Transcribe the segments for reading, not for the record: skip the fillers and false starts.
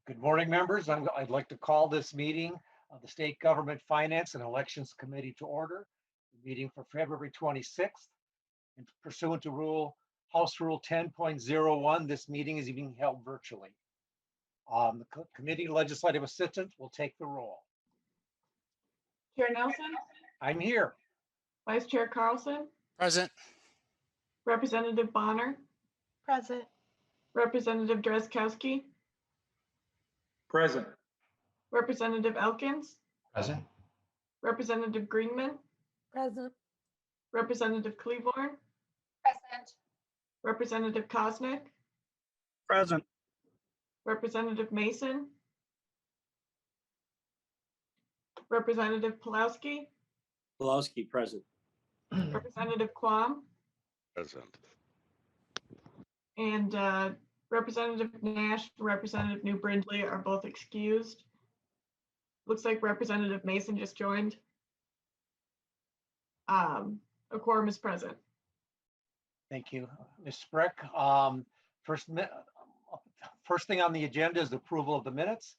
Good morning, members. I'd like to call this meeting of the State Government Finance and Elections Committee to order. The meeting for February 26th. And pursuant to House Rule 10.01, this meeting is being held virtually. The committee legislative assistant will take the roll. Chair Nelson, I'm here. Vice Chair Carlson, Present. Representative Bonner, Present. Representative Drazkowski, Present. Representative Elkins, Present. Representative Greenman, Present. Representative Cleavorn, Present. Representative Kosnick, Present. Representative Mason, Representative Pulowski, Pulowski, present. Representative Quam, Present. and Representative Nash, Representative New Brindley are both excused. Looks like Representative Mason just joined. A quorum is present. Thank you, Ms. Spreck. First thing on the agenda is the approval of the minutes.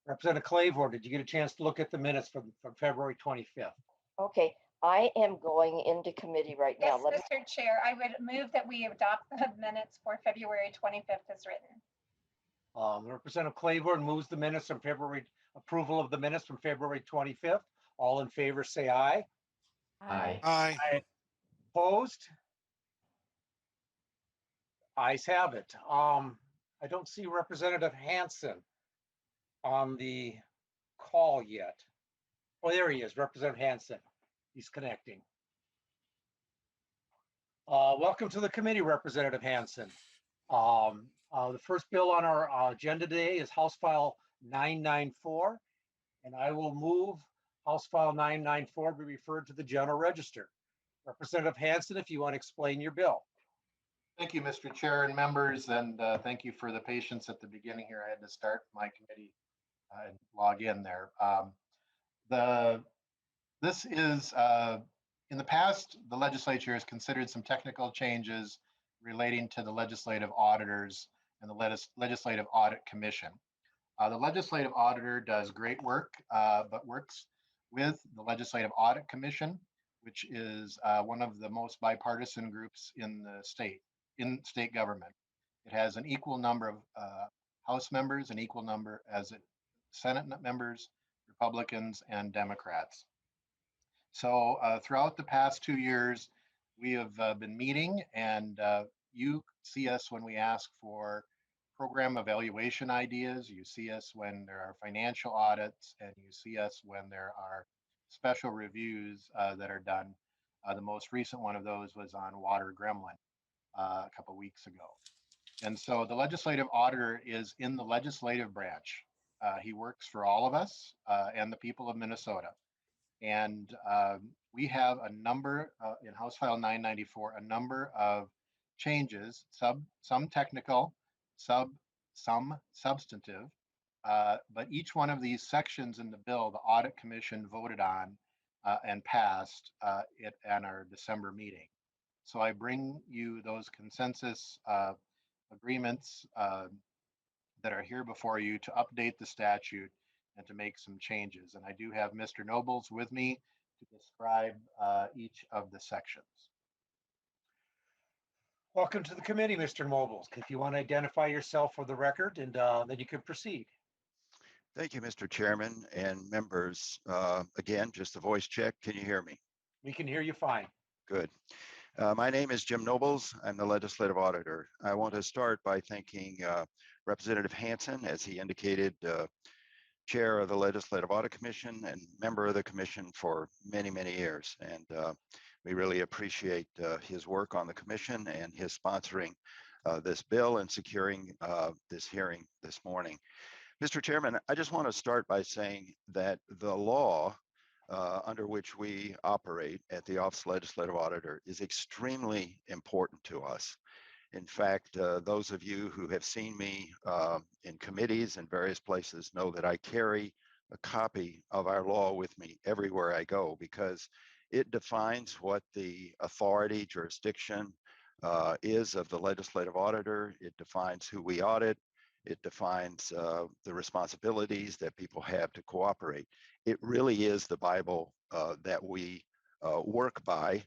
Representative Claiborne, did you get a chance to look at the minutes from February 25th? Okay, I am going into committee right now. Yes, Mr. Chair, I would move that we adopt the minutes for February 25th as written. Representative Claiborne moves the minutes from approval of the minutes from February 25th. All in favor, say aye. Aye. Aye. Opposed? Ayes have it. I don't see Representative Hansen on the call yet. Oh, there he is, Representative Hansen. He's connecting. Welcome to the committee, Representative Hansen. The first bill on our agenda today is House File 994, and I will move House File 994 be referred to the General Register. Representative Hansen, if you want to explain your bill. Thank you, Mr. Chair and members, and thank you for the patience at the beginning here. I had to start my committee and log in there. This is, in the past, the legislature has considered some technical changes relating to the legislative auditors and the Legislative Audit Commission. The legislative auditor does great work, but works with the Legislative Audit Commission, which is one of the most bipartisan groups in the state government. It has an equal number of House members, an equal number as Senate members, Republicans, and Democrats. So throughout the past 2 years, we have been meeting, and you see us when we ask for program evaluation ideas. You see us when there are financial audits, and you see us when there are special reviews that are done. The most recent one of those was on water gremlin a couple weeks ago. And so the legislative auditor is in the legislative branch. He works for all of us and the people of Minnesota. And we have a number in House File 994, a number of changes, some technical, some substantive, but each one of these sections in the bill, the Audit Commission voted on and passed it at our December meeting. So I bring you those consensus agreements that are here before you to update the statute and to make some changes. And I do have Mr. Nobles with me to describe each of the sections. Welcome to the committee, Mr. Nobles. If you want to identify yourself for the record, and then you can proceed. Thank you, Mr. Chairman and members. Again, just a voice check. Can you hear me? We can hear you fine. Good. My name is Jim Nobles. I'm the legislative auditor. I want to start by thanking Representative Hansen, as he indicated, chair of the Legislative Audit Commission and member of the commission for many, many years. And we really appreciate his work on the commission and his sponsoring this bill and securing this hearing this morning. Mr. Chairman, I just want to start by saying that the law under which we operate at the Office of Legislative Auditor is extremely important to us. In fact, those of you who have seen me in committees and various places know that I carry a copy of our law with me everywhere I go, because it defines what the authority, jurisdiction is of the legislative auditor. It defines who we audit. It defines the responsibilities that people have to cooperate. It really is the Bible that we work by,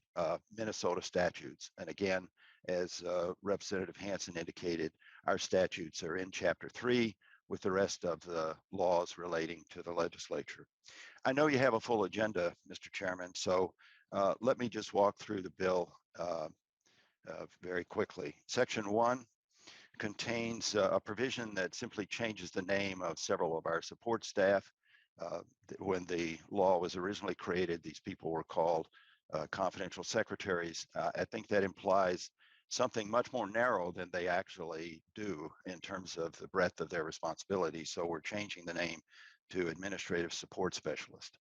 Minnesota statutes. And again, as Representative Hansen indicated, our statutes are in Chapter 3 with the rest of the laws relating to the legislature. I know you have a full agenda, Mr. Chairman, so let me just walk through the bill very quickly. Section 1 contains a provision that simply changes the name of several of our support staff. When the law was originally created, these people were called confidential secretaries. I think that implies something much more narrow than they actually do in terms of the breadth of their responsibility. So we're changing the name to administrative support specialist.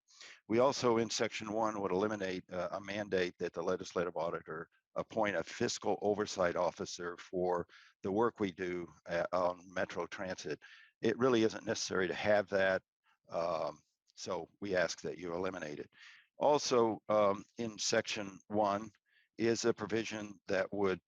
We also in Section 1 would eliminate a mandate that the legislative auditor appoint a fiscal oversight officer for the work we do on Metro Transit. It really isn't necessary to have that. So we ask that you eliminate it. Also in Section 1 is a provision that would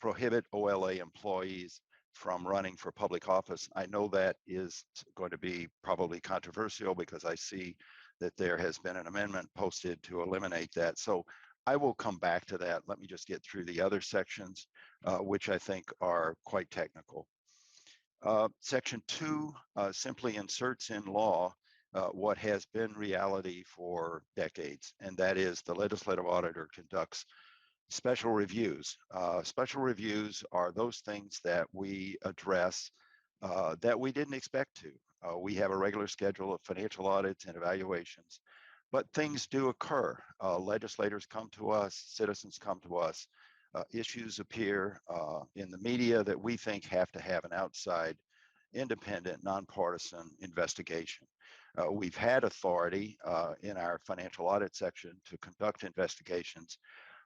prohibit OLA employees from running for public office. I know that is going to be probably controversial because I see that there has been an amendment posted to eliminate that. So I will come back to that. Let me just get through the other sections, which I think are quite technical. Section 2 simply inserts in law what has been reality for decades, and that is the legislative auditor conducts special reviews. Special reviews are those things that we address that we didn't expect to. We have a regular schedule of financial audits and evaluations, but things do occur. Legislators come to us, citizens come to us, issues appear in the media that we think have to have an outside, independent, nonpartisan investigation. We've had authority in our financial audit section to conduct investigations,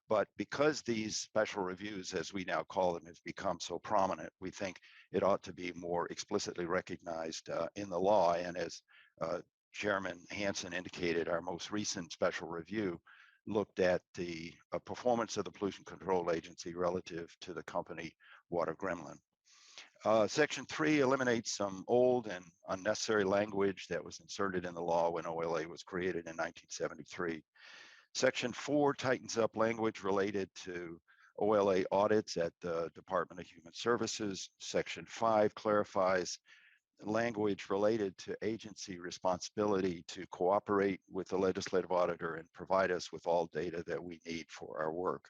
but because these special reviews, as we now call them, have become so prominent, we think it ought to be more explicitly recognized in the law. And as Chairman Hansen indicated, our most recent special review looked at the performance of the Pollution Control Agency relative to the company Water Gremlin. Section 3 eliminates some old and unnecessary language that was inserted in the law when OLA was created in 1973. Section 4 tightens up language related to OLA audits at the Department of Human Services. Section 5 clarifies language related to agency responsibility to cooperate with the legislative auditor and provide us with all data that we need for our work.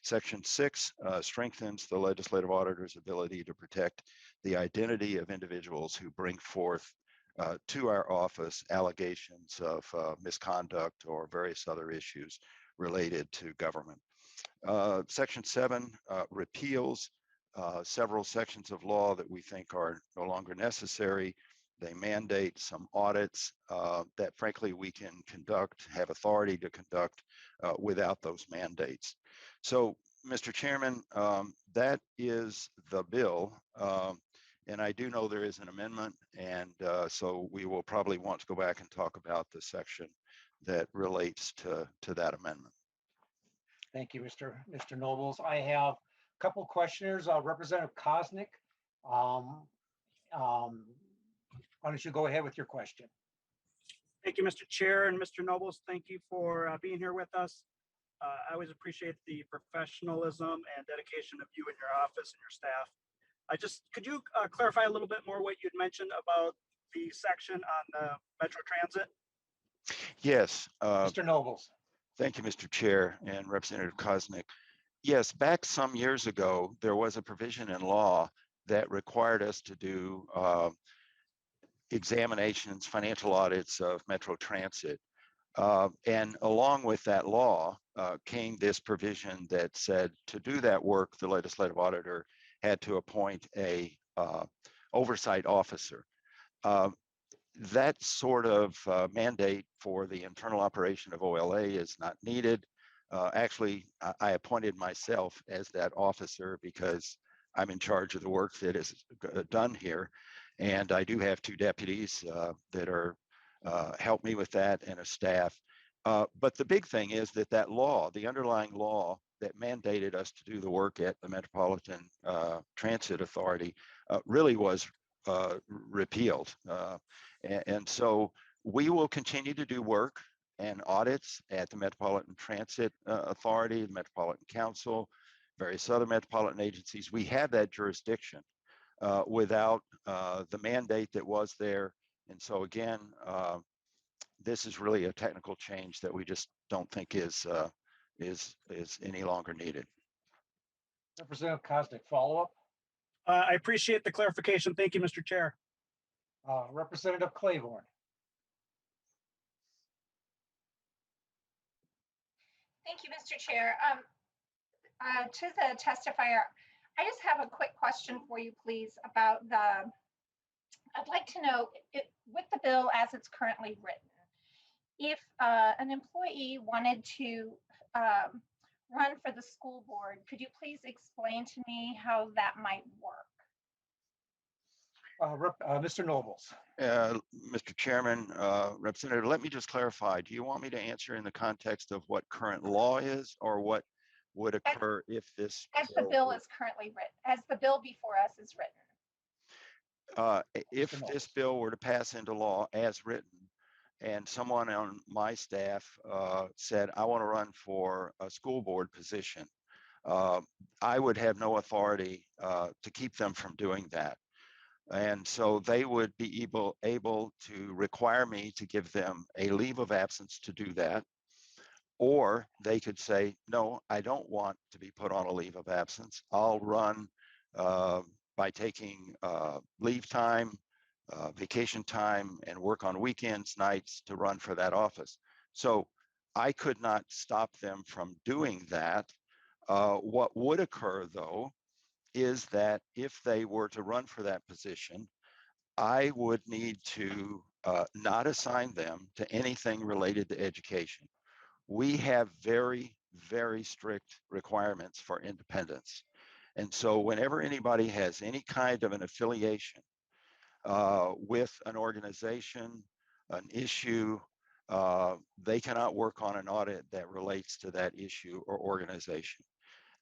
Section 6 strengthens the legislative auditor's ability to protect the identity of individuals who bring forth to our office allegations of misconduct or various other issues related to government. Section 7 repeals several sections of law that we think are no longer necessary. They mandate some audits that frankly we can conduct, have authority to conduct without those mandates. So, Mr. Chairman, that is the bill. And I do know there is an amendment, and so we will probably want to go back and talk about the section that relates to that amendment. Thank you, Mr. Nobles. I have a couple of questioners. Representative Kosnick, why don't you go ahead with your question? Thank you, Mr. Chair, and Mr. Nobles, thank you for being here with us. I always appreciate the professionalism and dedication of you and your office and your staff. Could you clarify a little bit more what you'd mentioned about the section on the Metro Transit? Yes. Mr. Nobles. Thank you, Mr. Chair and Representative Kosnick. Yes, back some years ago, there was a provision in law that required us to do examinations, financial audits of Metro Transit. And along with that law came this provision that said to do that work, the legislative auditor had to appoint a oversight officer. That sort of mandate for the internal operation of OLA is not needed. Actually, I appointed myself as that officer because I'm in charge of the work that is done here. And I do have two deputies that are help me with that and a staff. But the big thing is that that law, the underlying law that mandated us to do the work at the Metropolitan Transit Authority really was repealed. And so we will continue to do work and audits at the Metropolitan Transit Authority, the Metropolitan Council, various other metropolitan agencies. We have that jurisdiction without the mandate that was there. And so again, this is really a technical change that we just don't think is any longer needed. Representative Koznick, follow-up. I appreciate the clarification. Thank you, Mr. Chair. Representative Claiborne. Thank you, Mr. Chair. To the testifier, I just have a quick question for you, please, about I'd like to know, with the bill as it's currently written, if an employee wanted to run for the school board, could you please explain to me how that might work? Mr. Nobles. Mr. Chairman, Representative, let me just clarify. Do you want me to answer in the context of what current law is, or what would occur if this? As the bill is currently written, as the bill before us is written. If this bill were to pass into law as written, and someone on my staff said, I want to run for a school board position, I would have no authority to keep them from doing that. And so they would be able to require me to give them a leave of absence to do that. Or they could say, no, I don't want to be put on a leave of absence. I'll run by taking leave time, vacation time, and work on weekends, nights to run for that office. So I could not stop them from doing that. What would occur, though, is that if they were to run for that position, I would need to not assign them to anything related to education. We have very, very strict requirements for independence. And so whenever anybody has any kind of an affiliation with an organization, an issue, they cannot work on an audit that relates to that issue or organization.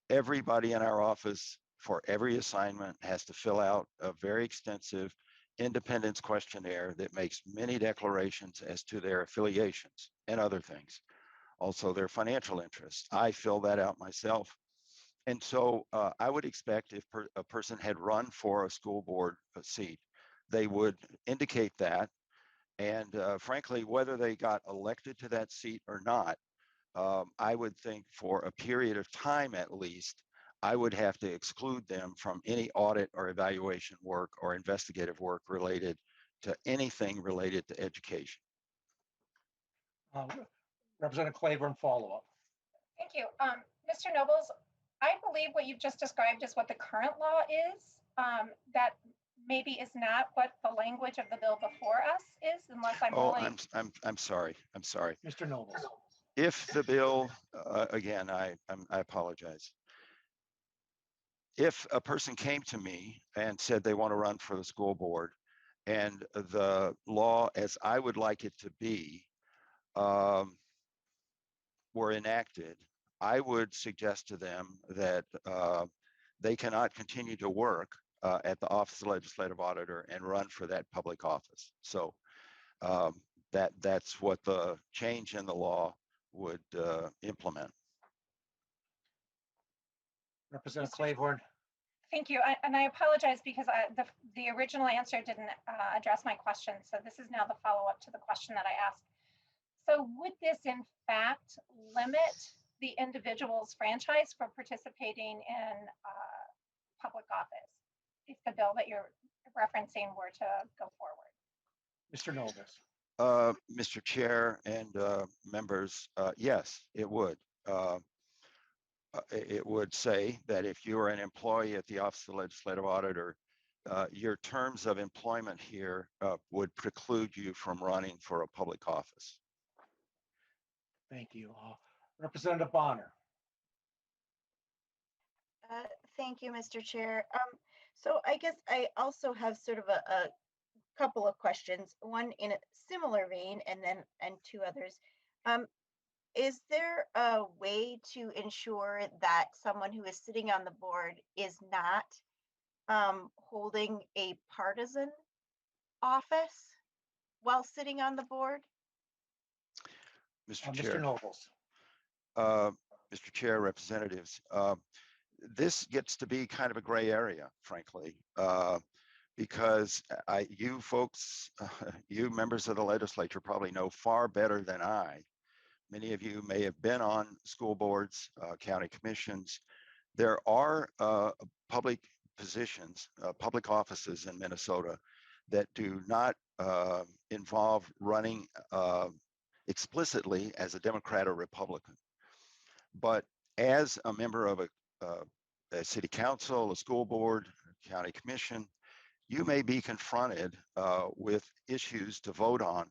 Everybody in our office for every assignment has to fill out a very extensive independence questionnaire that makes many declarations as to their affiliations and other things. Also their financial interests. I fill that out myself. And so I would expect if a person had run for a school board seat, they would indicate that. And frankly, whether they got elected to that seat or not, I would think for a period of time at least, I would have to exclude them from any audit or evaluation work or investigative work related to anything related to education. Representative Claiborne, follow-up. Thank you. Mr. Nobles, I believe what you've just described is what the current law is. That maybe is not what the language of the bill before us is, unless I'm only... I'm sorry. I'm sorry. Mr. Nobles. If the bill, again, I apologize. If a person came to me and said they want to run for the school board, and the law as I would like it to be were enacted, I would suggest to them that they cannot continue to work at the Office of Legislative Auditor and run for that public office. So that's what the change in the law would implement. Representative Claiborne. Thank you. And I apologize because the original answer didn't address my question. So this is now the follow-up to the question that I asked. So would this in fact limit the individual's franchise for participating in public office if the bill that you're referencing were to go forward? Mr. Nobles. Mr. Chair and members, yes, it would. It would say that if you are an employee at the Office of the Legislative Auditor, your terms of employment here would preclude you from running for a public office. Thank you. Representative Bonner. Thank you, Mr. Chair. So I guess I also have sort of a couple of questions, one in a similar vein and two others. Is there a way to ensure that someone who is sitting on the board is not holding a partisan office while sitting on the board? Mr. Mr. Chair, Nobles. Mr. Chair, representatives, this gets to be kind of a gray area, frankly, because you folks, you members of the legislature probably know far better than I. Many of you may have been on school boards, county commissions. There are public positions, public offices in Minnesota that do not involve running explicitly as a Democrat or Republican. But as a member of a city council, a school board, a county commission, you may be confronted with issues to vote on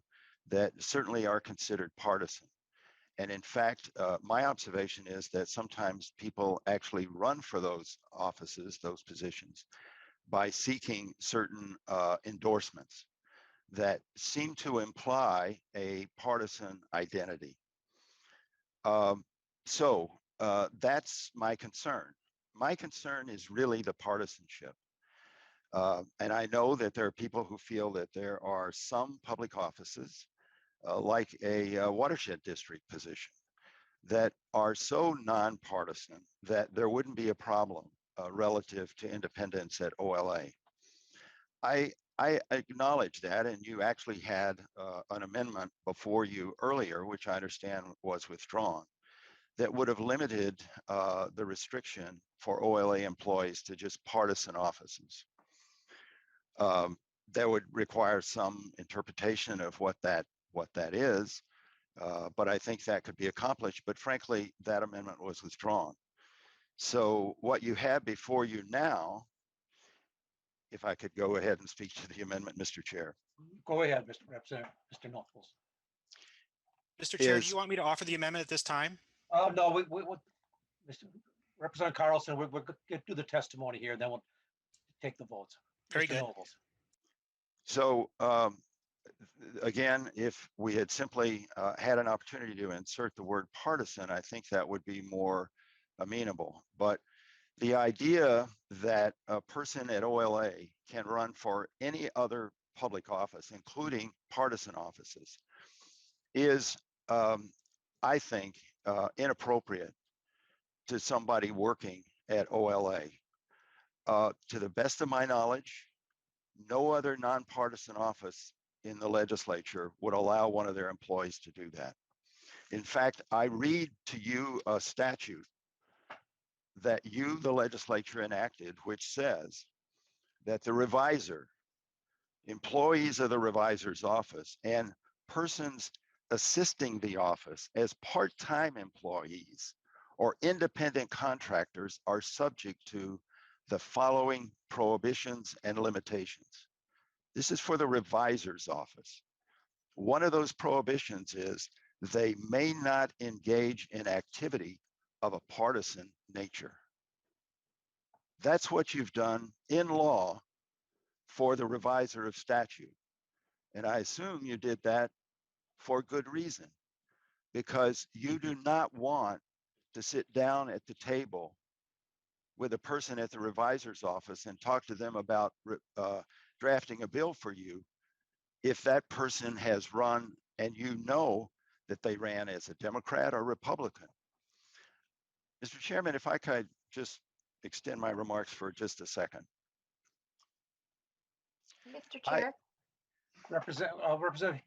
that certainly are considered partisan. And in fact, my observation is that sometimes people actually run for those offices, those positions, by seeking certain endorsements that seem to imply a partisan identity. So that's my concern. My concern is really the partisanship. And I know that there are people who feel that there are some public offices, like a watershed district position, that are so nonpartisan that there wouldn't be a problem relative to independence at OLA. I acknowledge that, and you actually had an amendment before you earlier, which I understand was withdrawn, that would have limited the restriction for OLA employees to just partisan offices. That would require some interpretation of what that is, but I think that could be accomplished. But frankly, that amendment was withdrawn. So what you have before you now, if I could go ahead and speak to the amendment, Mr. Chair. Go ahead, Mr. Representative, Mr. Nobles. Mr. Chair, do you want me to offer the amendment at this time? No, Mr. Representative Carlson, we'll get to the testimony here, then we'll take the votes. Very Mr. good. Nobles. So again, if we had simply had an opportunity to insert the word partisan, I think that would be more amenable. But the idea that a person at OLA can run for any other public office, including partisan offices, is, I think, inappropriate to somebody working at OLA. To the best of my knowledge, no other nonpartisan office in the legislature would allow one of their employees to do that. In fact, I read to you a statute that you, the legislature, enacted, which says that the revisor, employees of the revisor's office, and persons assisting the office as part-time employees or independent contractors are subject to the following prohibitions and limitations. This is for the revisor's office. One of those prohibitions is they may not engage in activity of a partisan nature. That's what you've done in law for the revisor of statute. And I assume you did that for good reason, because you do not want to sit down at the table with a person at the revisor's office and talk to them about drafting a bill for you if that person has run and you know that they ran as a Democrat or Republican. Mr. Chairman, if I could just extend my remarks for just a second. Mr. Chair? Representative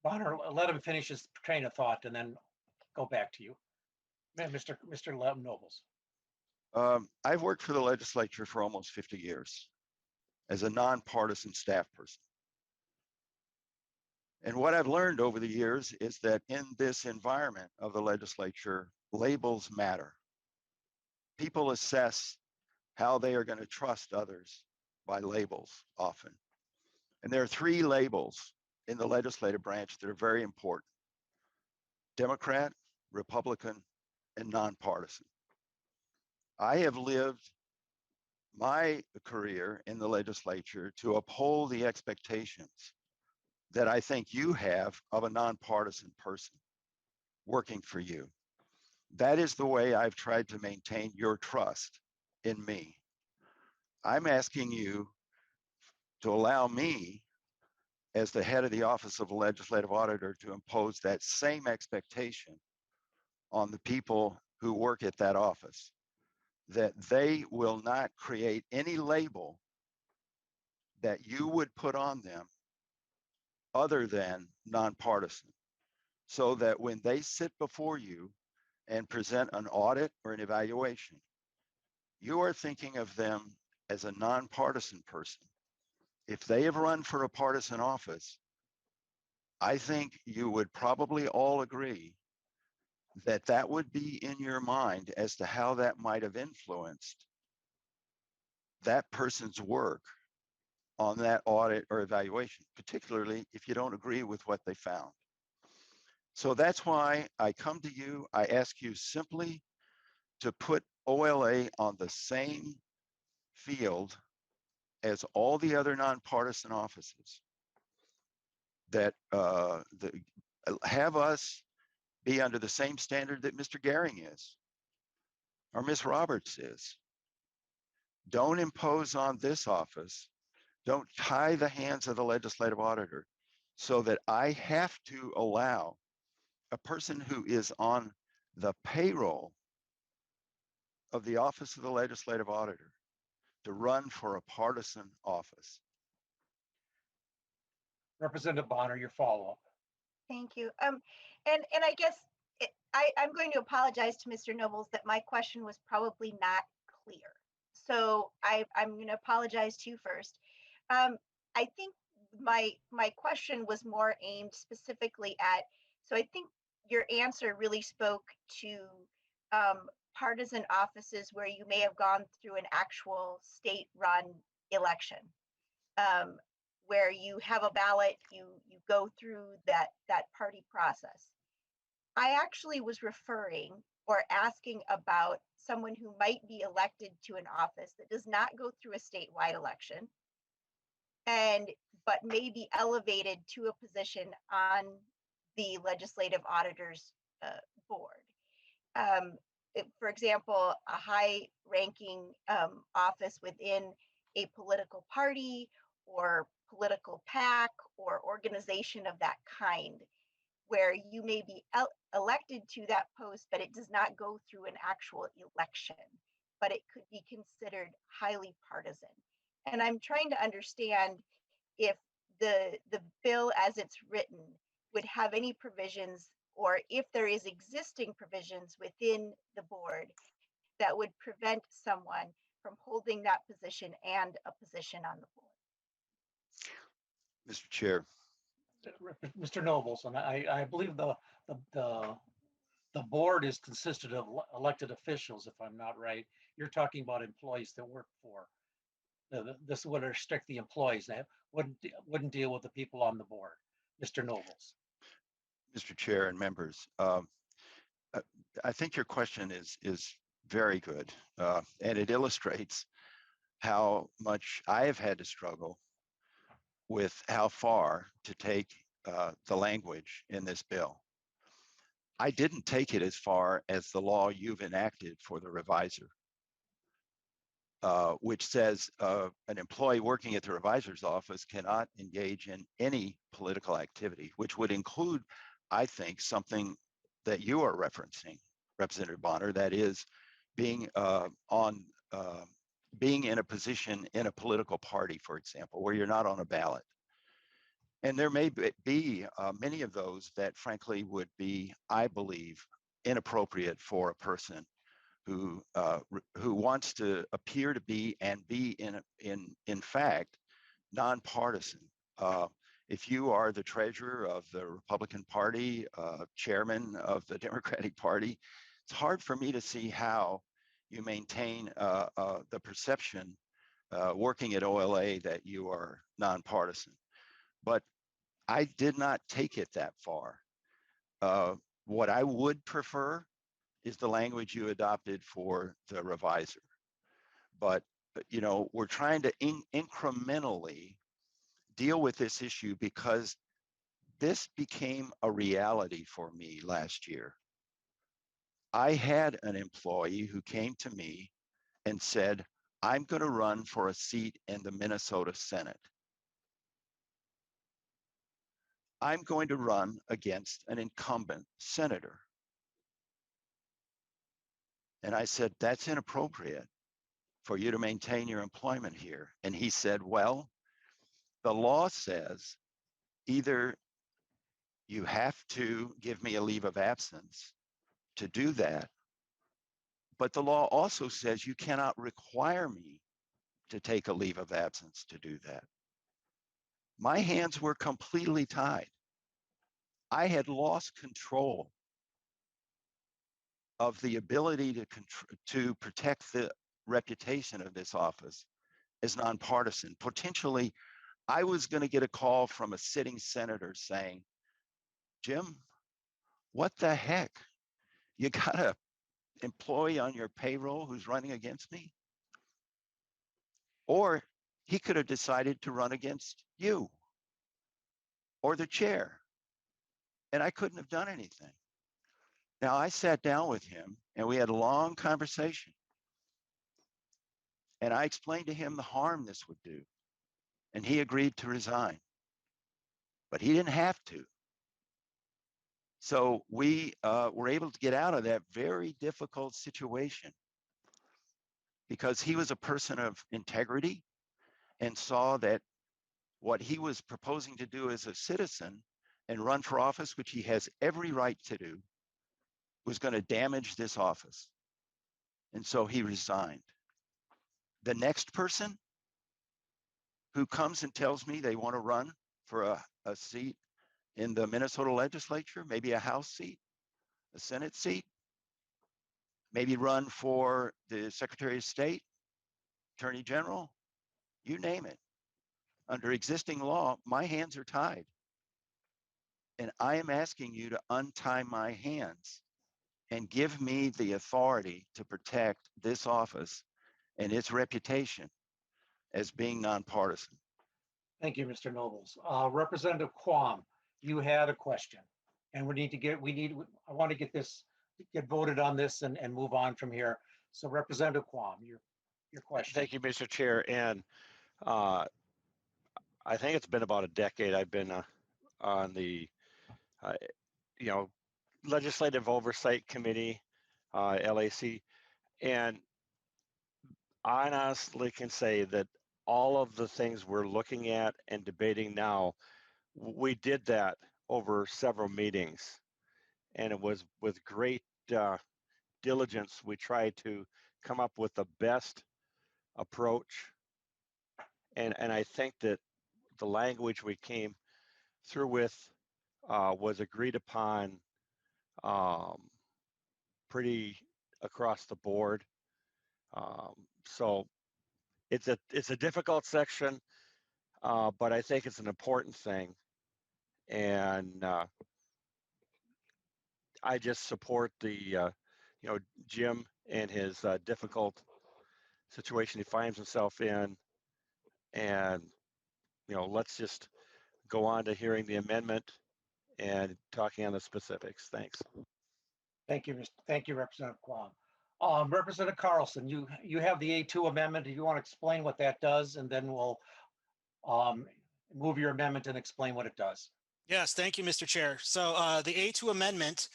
Bonner, let him finish his train of thought and then go back to you. Mr. Nobles. I've worked for the legislature for almost 50 years as a nonpartisan staff person. And what I've learned over the years is that in this environment of the legislature, labels matter. People assess how they are going to trust others by labels often. And there are three labels in the legislative branch that are very important: Democrat, Republican, and nonpartisan. I have lived my career in the legislature to uphold the expectations that I think you have of a nonpartisan person working for you. That is the way I've tried to maintain your trust in me. I'm asking you to allow me, as the head of the Office of the Legislative Auditor, to impose that same expectation on the people who work at that office, that they will not create any label that you would put on them other than nonpartisan, so that when they sit before you and present an audit or an evaluation, you are thinking of them as a nonpartisan person. If they have run for a partisan office, I think you would probably all agree that that would be in your mind as to how that might have influenced that person's work on that audit or evaluation, particularly if you don't agree with what they found. So that's why I come to you. I ask you simply to put OLA on the same field as all the other nonpartisan offices, that have us be under the same standard that Mr. Gehring is or Ms. Roberts is. Don't impose on this office, don't tie the hands of the legislative auditor so that I have to allow a person who is on the payroll of the Office of the Legislative Auditor to run for a partisan office. Representative Bonner, your follow-up. Thank you. And I guess I'm going to apologize to Mr. Nobles that my question was probably not clear. So I'm going to apologize to you first. I think my question was more aimed specifically at, so I think your answer really spoke to partisan offices where you may have gone through an actual state-run election. Where you have a ballot, you go through that party process. I actually was referring or asking about someone who might be elected to an office that does not go through a statewide election, but may be elevated to a position on the legislative auditor's board. For example, a high-ranking office within a political party or political PAC or organization of that kind, where you may be elected to that post, but it does not go through an actual election, but it could be considered highly partisan. And I'm trying to understand if the bill as it's written would have any provisions, or if there is existing provisions within the board that would prevent someone from holding that position and a position on the board. Mr. Chair. Mr. Nobles, and I believe the board is consisted of elected officials, if I'm not right. You're talking about employees that work for. This would restrict the employees. That wouldn't deal with the people on the board. Mr. Nobles. Mr. Chair and members, I think your question is very good, and it illustrates how much I have had to struggle with how far to take the language in this bill. I didn't take it as far as the law you've enacted for the reviser, which says an employee working at the reviser's office cannot engage in any political activity, which would include, I think, something that you are referencing, Representative Bonner, that is being being in a position in a political party, for example, where you're not on a ballot. And there may be many of those that frankly would be, I believe, inappropriate for a person who wants to appear to be and be in fact nonpartisan. If you are the treasurer of the Republican Party, chairman of the Democratic Party, it's hard for me to see how you maintain the perception working at OLA that you are nonpartisan. But I did not take it that far. What I would prefer is the language you adopted for the reviser. But, you know, we're trying to incrementally deal with this issue because this became a reality for me last year. I had an employee who came to me and said, I'm going to run for a seat in the Minnesota Senate. I'm going to run against an incumbent senator. And I said, that's inappropriate for you to maintain your employment here. And he said, well, the law says either you have to give me a leave of absence to do that, but the law also says you cannot require me to take a leave of absence to do that. My hands were completely tied. I had lost control of the ability to protect the reputation of this office as nonpartisan. Potentially, I was going to get a call from a sitting senator saying, Jim, what the heck? You got an employee on your payroll who's running against me? Or he could have decided to run against you or the chair, and I couldn't have done anything. Now, I sat down with him and we had a long conversation. And I explained to him the harm this would do. And he agreed to resign. But he didn't have to. So we were able to get out of that very difficult situation because he was a person of integrity and saw that what he was proposing to do as a citizen and run for office, which he has every right to do, was going to damage this office. And so he resigned. The next person who comes and tells me they want to run for a seat in the Minnesota legislature, maybe a House seat, a Senate seat, maybe run for the Secretary of State, Attorney General, you name it. Under existing law, my hands are tied. And I am asking you to untie my hands and give me the authority to protect this office and its reputation as being nonpartisan. Thank you, Mr. Nobles. Representative Quam, you had a question. And I want to get voted on this and move on from here. So Representative Quam, your question. Thank you, Mr. Chair. And I think it's been about a decade I've been on the, Legislative Oversight Committee, LAC, and I honestly can say that all of the things we're looking at and debating now, we did that over several meetings, and it was with great diligence we tried to come up with the best approach, and I think that the language we came through with was agreed upon pretty across the board. So it's a difficult section, but I think it's an important thing, and I just support the Jim and his difficult situation he finds himself in, and let's just go on to hearing the amendment and talking on the specifics. Thanks. Thank you, Representative Quam. Representative Carlson, you have the A2 amendment. Do you want to explain what that does? And then we'll move your amendment and explain what it does. Yes, thank you, Mr. Chair. So the A2 amendment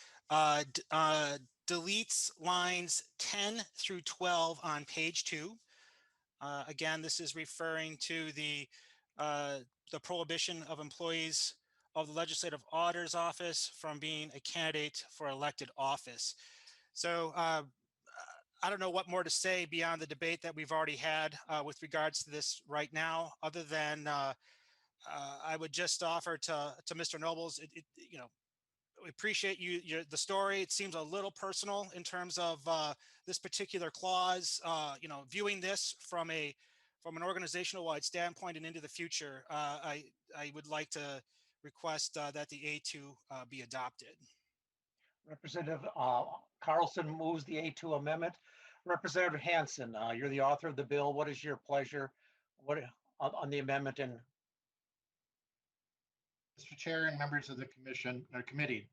deletes lines 10 through 12 on page 2. Again, this is referring to the prohibition of employees of the Legislative Auditor's Office from being a candidate for elected office. So I don't know what more to say beyond the debate that we've already had with regards to this right now, other than I would just offer to Mr. Nobles, we appreciate the story. It seems a little personal in terms of this particular clause. Viewing this from an organizational-wide standpoint and into the future, I would like to request that the A2 be adopted. Representative Carlson moves the A2 amendment. Representative Hansen, you're the author of the bill. What is your pleasure on the amendment? And Mr. Chair and members of the committee,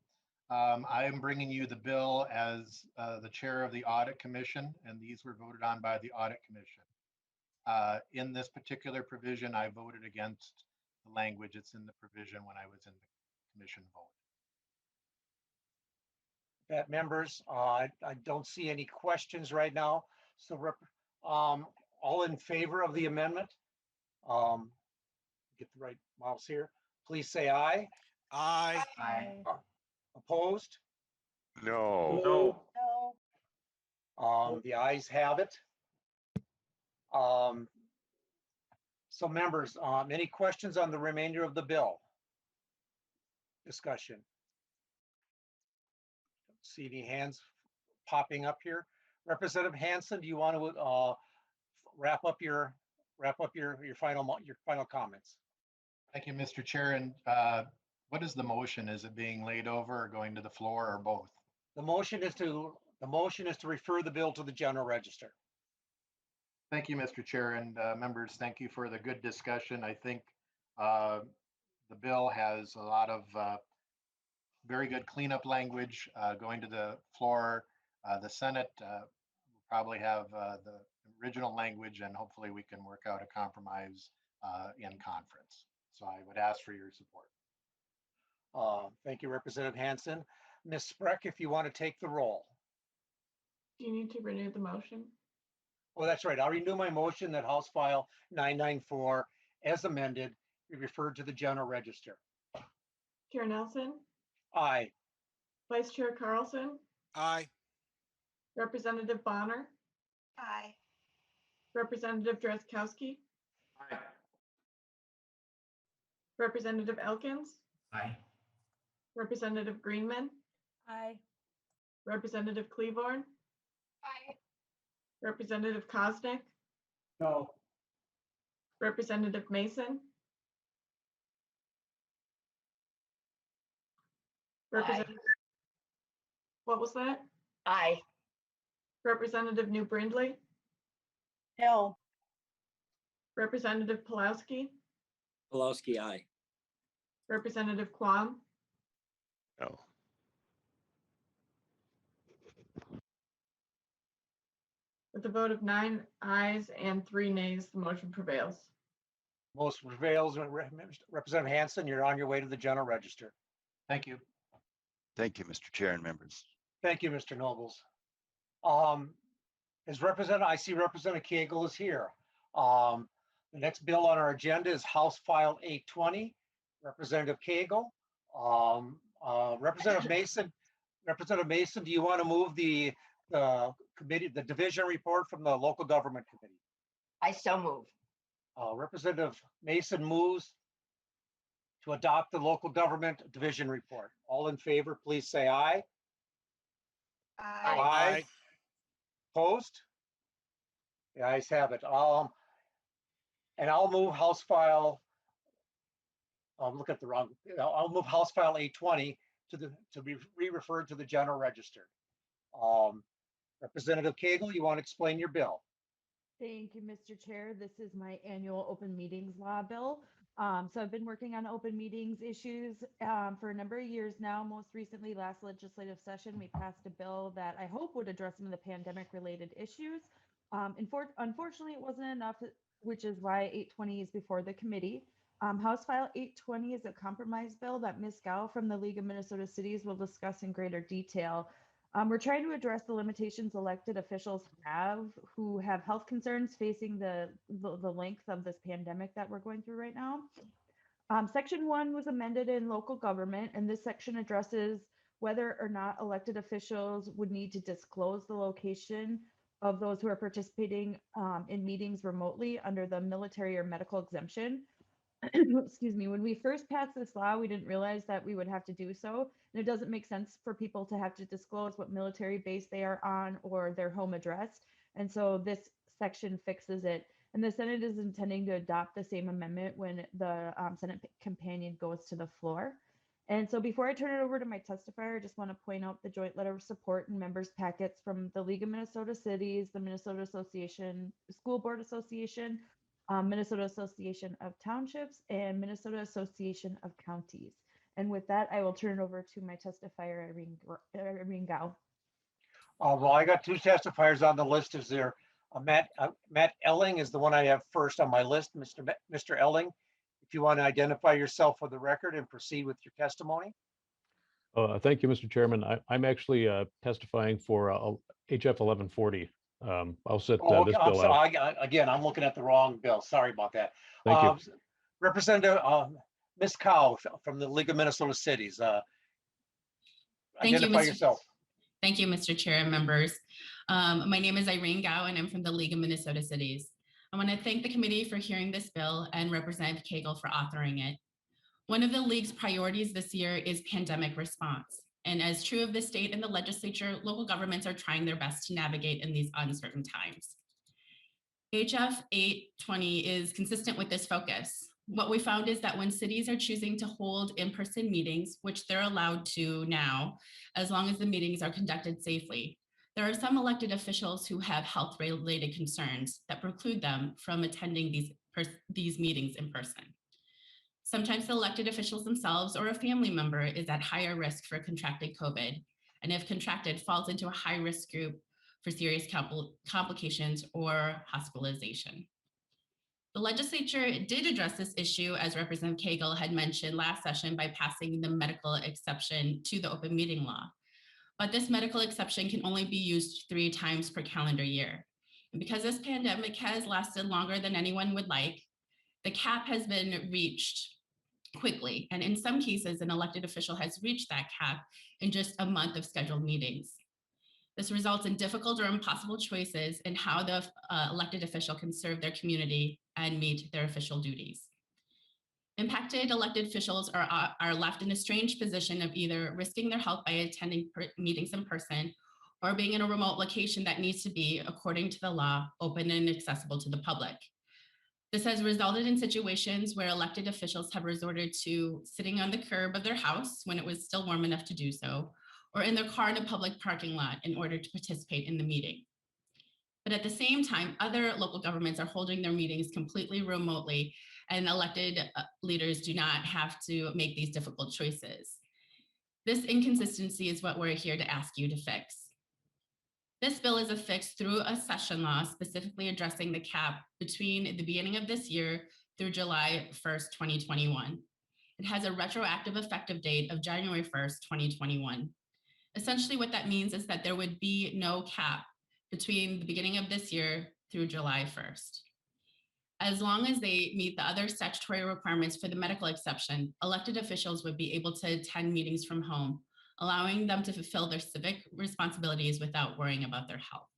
I am bringing you the bill as the chair of the Audit Commission, and these were voted on by the Audit Commission. In this particular provision, I voted against the language. It's in the provision when I was in the commission vote. That members, I don't see any questions right now. So all in favor of the amendment? Get the right mouse here. Please say aye. Aye. Aye. Opposed? No. No. The ayes have it. So members, any questions on the remainder of the bill? Discussion. See any hands popping up here? Representative Hansen, do you want to wrap up your final comments? Thank you, Mr. Chair. And what is the motion? Is it being laid over or going to the floor or both? The motion is to refer the bill to the general register. Thank you, Mr. Chair, and members, thank you for the good discussion. I think the bill has a lot of very good cleanup language going to the floor. The Senate will probably have the original language, and hopefully we can work out a compromise in conference. So I would ask for your support. Thank you, Representative Hansen. Ms. Spreck, if you want to take the roll. Do you need to renew the motion? Oh, that's right. I'll renew my motion that House File 994, as amended, be referred to the general register. Chair Nelson, Aye. Vice Chair Carlson, Aye. Representative Bonner, Aye. Representative Drazkowski, Aye. Representative Elkins, Aye. Representative Greenman, Aye. Representative Cleavorn, Aye. Representative Kosnick, No. Representative Mason, Representative, what was that? Aye. Representative New Brindley, No. Representative Pulowski, Pulowski, aye. Representative Quam, No. with a vote of 9 ayes and 3 nays, the motion prevails. Most prevails. Representative Hansen, you're on your way to the general register. Thank you. Thank you, Mr. Chair and members. Thank you, Mr. Nobles. I see Representative Koegel is here. The next bill on our agenda is House File 820. Representative Koegel. Representative Mason, do you want to move the committee, the division report from the local government committee? I so move. Representative Mason moves to adopt the local government division report. All in favor, please say aye. Aye. Aye. Opposed? The ayes have it. And I'll move House File. Look at the wrong. I'll move House File 820 to be re-referred to the general register. Representative Koegel, you want to explain your bill? Thank you, Mr. Chair. This is my annual open meetings law bill. So I've been working on open meetings issues for a number of years now. Most recently, last legislative session, we passed a bill that I hope would address some of the pandemic-related issues. Unfortunately, it wasn't enough, which is why 820 is before the committee. House File 820 is a compromise bill that Ms. Gao from the League of Minnesota Cities will discuss in greater detail. We're trying to address the limitations elected officials have who have health concerns facing the length of this pandemic that we're going through right now. Section 1 was amended in local government, and this section addresses whether or not elected officials would need to disclose the location of those who are participating in meetings remotely under the military or medical exemption. Excuse me, when we first passed this law, we didn't realize that we would have to do so. And it doesn't make sense for people to have to disclose what military base they are on or their home address. And so this section fixes it. And the Senate is intending to adopt the same amendment when the Senate companion goes to the floor. And so before I turn it over to my testifier, I just want to point out the joint letter of support and members packets from the League of Minnesota Cities, the Minnesota Association, School Board Association, Minnesota Association of Townships, and Minnesota Association of Counties. And with that, I will turn it over to my testifier, Irene Gao. Well, I got two testifiers on the list. Is there Matt Elling is the one I have first on my list. Mr. Elling, if you want to identify yourself for the record and proceed with your testimony. Thank you, Mr. Chairman. I'm actually testifying for HF 1140. I'll set Oh, this I'm bill out. sorry. Again, I'm looking at the wrong bill. Sorry about that. Thank you. Representative Ms. Cow from the League of Minnesota Cities. Thank you, Identify yourself. Thank you, Mr. Chair and members. My name is Irene Gao, and I'm from the League of Minnesota Cities. I want to thank the committee for hearing this bill and Representative Koegel for authoring it. One of the League's priorities this year is pandemic response. And as true of the state and the legislature, local governments are trying their best to navigate in these uncertain times. HF 820 is consistent with this focus. What we found is that when cities are choosing to hold in-person meetings, which they're allowed to now, as long as the meetings are conducted safely, there are some elected officials who have health-related concerns that preclude them from attending these meetings in person. Sometimes the elected officials themselves or a family member is at higher risk for contracting COVID, and if contracted, falls into a high-risk group for serious complications or hospitalization. The legislature did address this issue, as Representative Koegel had mentioned last session, by passing the medical exception to the open meeting law. But this medical exception can only be used 3 times per calendar year. And because this pandemic has lasted longer than anyone would like, the cap has been reached quickly. And in some cases, an elected official has reached that cap in just a month of scheduled meetings. This results in difficult or impossible choices in how the elected official can serve their community and meet their official duties. Impacted elected officials are left in a strange position of either risking their health by attending meetings in person or being in a remote location that needs to be, according to the law, open and accessible to the public. This has resulted in situations where elected officials have resorted to sitting on the curb of their house when it was still warm enough to do so, or in their car in a public parking lot in order to participate in the meeting. But at the same time, other local governments are holding their meetings completely remotely, and elected leaders do not have to make these difficult choices. This inconsistency is what we're here to ask you to fix. This bill is a fix through a session law specifically addressing the cap between the beginning of this year through July 1st, 2021. It has a retroactive effective date of January 1st, 2021. Essentially, what that means is that there would be no cap between the beginning of this year through July 1st. As long as they meet the other statutory requirements for the medical exception, elected officials would be able to attend meetings from home, allowing them to fulfill their civic responsibilities without worrying about their health.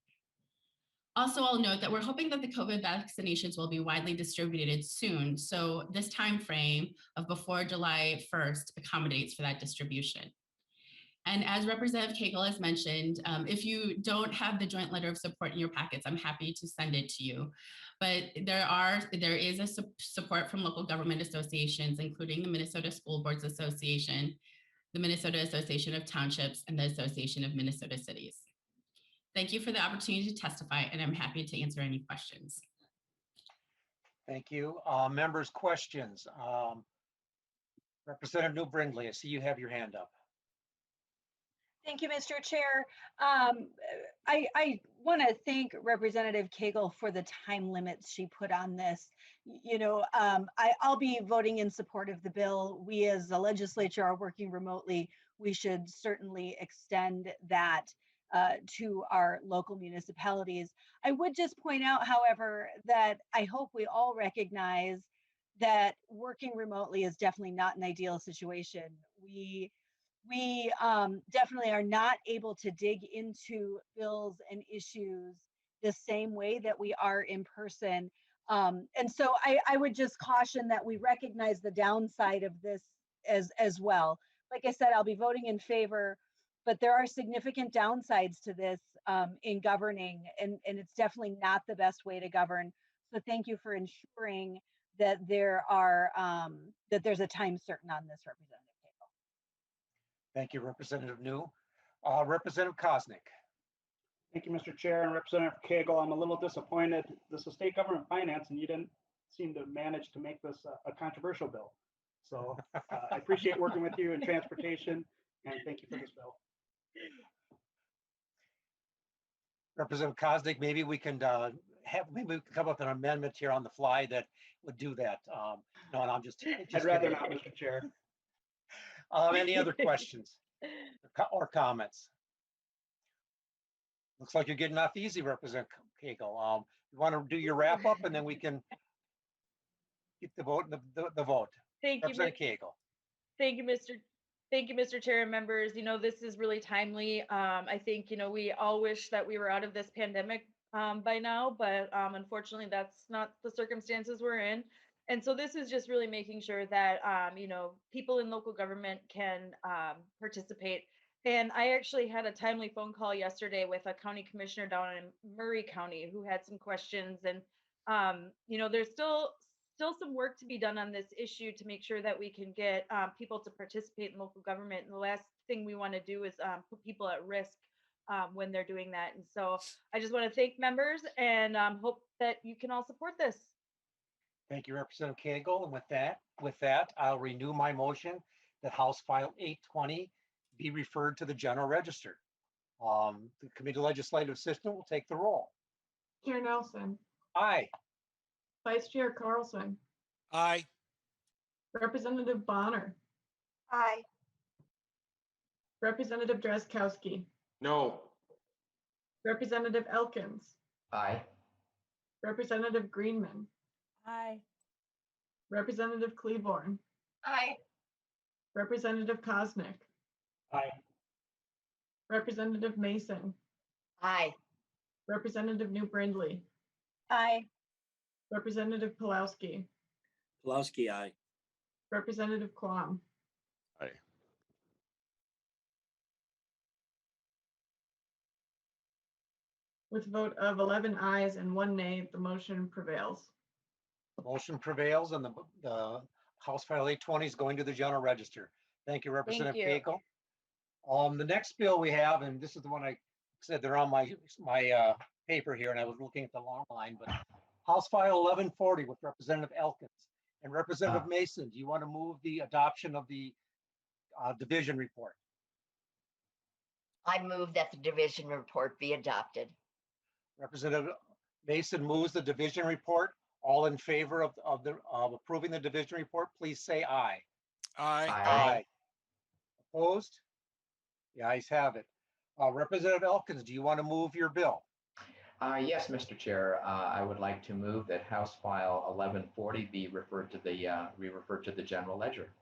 Also, I'll note that we're hoping that the COVID vaccinations will be widely distributed soon, so this time frame of before July 1st accommodates for that distribution. And as Representative Koegel has mentioned, if you don't have the joint letter of support in your packets, I'm happy to send it to you. But there is a support from local government associations, including the Minnesota School Boards Association, the Minnesota Association of Townships, and the Association of Minnesota Cities. Thank you for the opportunity to testify, and I'm happy to answer any questions. Thank you. Members' questions. Representative New Brindley, I see you have your hand up. Thank you, Mr. Chair. I want to thank Representative Koegel for the time limits she put on this. You know, I'll be voting in support of the bill. We as the legislature are working remotely. We should certainly extend that to our local municipalities. I would just point out, however, that I hope we all recognize that working remotely is definitely not an ideal situation. We definitely are not able to dig into bills and issues the same way that we are in person. And so I would just caution that we recognize the downside of this as well. Like I said, I'll be voting in favor, but there are significant downsides to this in governing, and it's definitely not the best way to govern. So thank you for ensuring that there's a time certain on this, Representative. Thank you, Representative New. Representative Kosnick. Thank you, Mr. Chair, and Representative Koegel. I'm a little disappointed. This is state government finance, and you didn't seem to manage to make this a controversial bill. So I appreciate working with you in transportation, and thank you for this bill. Representative Koznick, maybe we can maybe we can come up with an amendment here on the fly that would do that. No, and I'm just I'd rather kidding. not, Mr. Chair. Any other questions or comments? Looks like you're getting off easy, Representative Koegel. You want to do your wrap up and then we can get the vote, the vote. Thank you, Representative Koegel. Thank you, Mr. Chair and members. This is really timely. I think, we all wish that we were out of this pandemic by now, but unfortunately, that's not the circumstances we're in. And so this is just really making sure that, people in local government can participate. And I actually had a timely phone call yesterday with a county commissioner down in Murray County who had some questions. And, there's still some work to be done on this issue to make sure that we can get people to participate in local government. And the last thing we want to do is put people at risk when they're doing that. And so I just want to thank members and hope that you can all support this. Thank you, Representative Koegel. And with that, I'll renew my motion that House File 820 be referred to the General Register. The Committee Legislative Assistant will take the roll. Chair Nelson, Aye. Vice Chair Carlson, Aye. Representative Bonner, Aye. Representative Drazkowski, No. Representative Elkins, Aye. Representative Greenman, Aye. Representative Cleaborn, Aye. Representative Koznick, Aye. Representative Mason, Aye. Representative New Brindley, Aye. Representative Pulowski, Pulowski, aye. Representative Quam. Aye. With a vote of 11 ayes and 1 nay, the motion prevails. The motion prevails and the House File 820 is going to the General Register. Thank you, Representative you. Koegel. The next bill we have, and this is the one I said they're on my paper here, and I was looking at the long line, but House File 1140 with Representative Elkins and Representative Mason. Do you want to move the adoption of the division report? I move that the division report be adopted. Representative Mason moves the division report. All in favor of approving the division report, please say aye. Aye. Aye. Opposed? The ayes have it. Representative Elkins, do you want to move your bill? Yes, Mr. Chair. I would like to move that House File 1140 be referred to the General Ledger.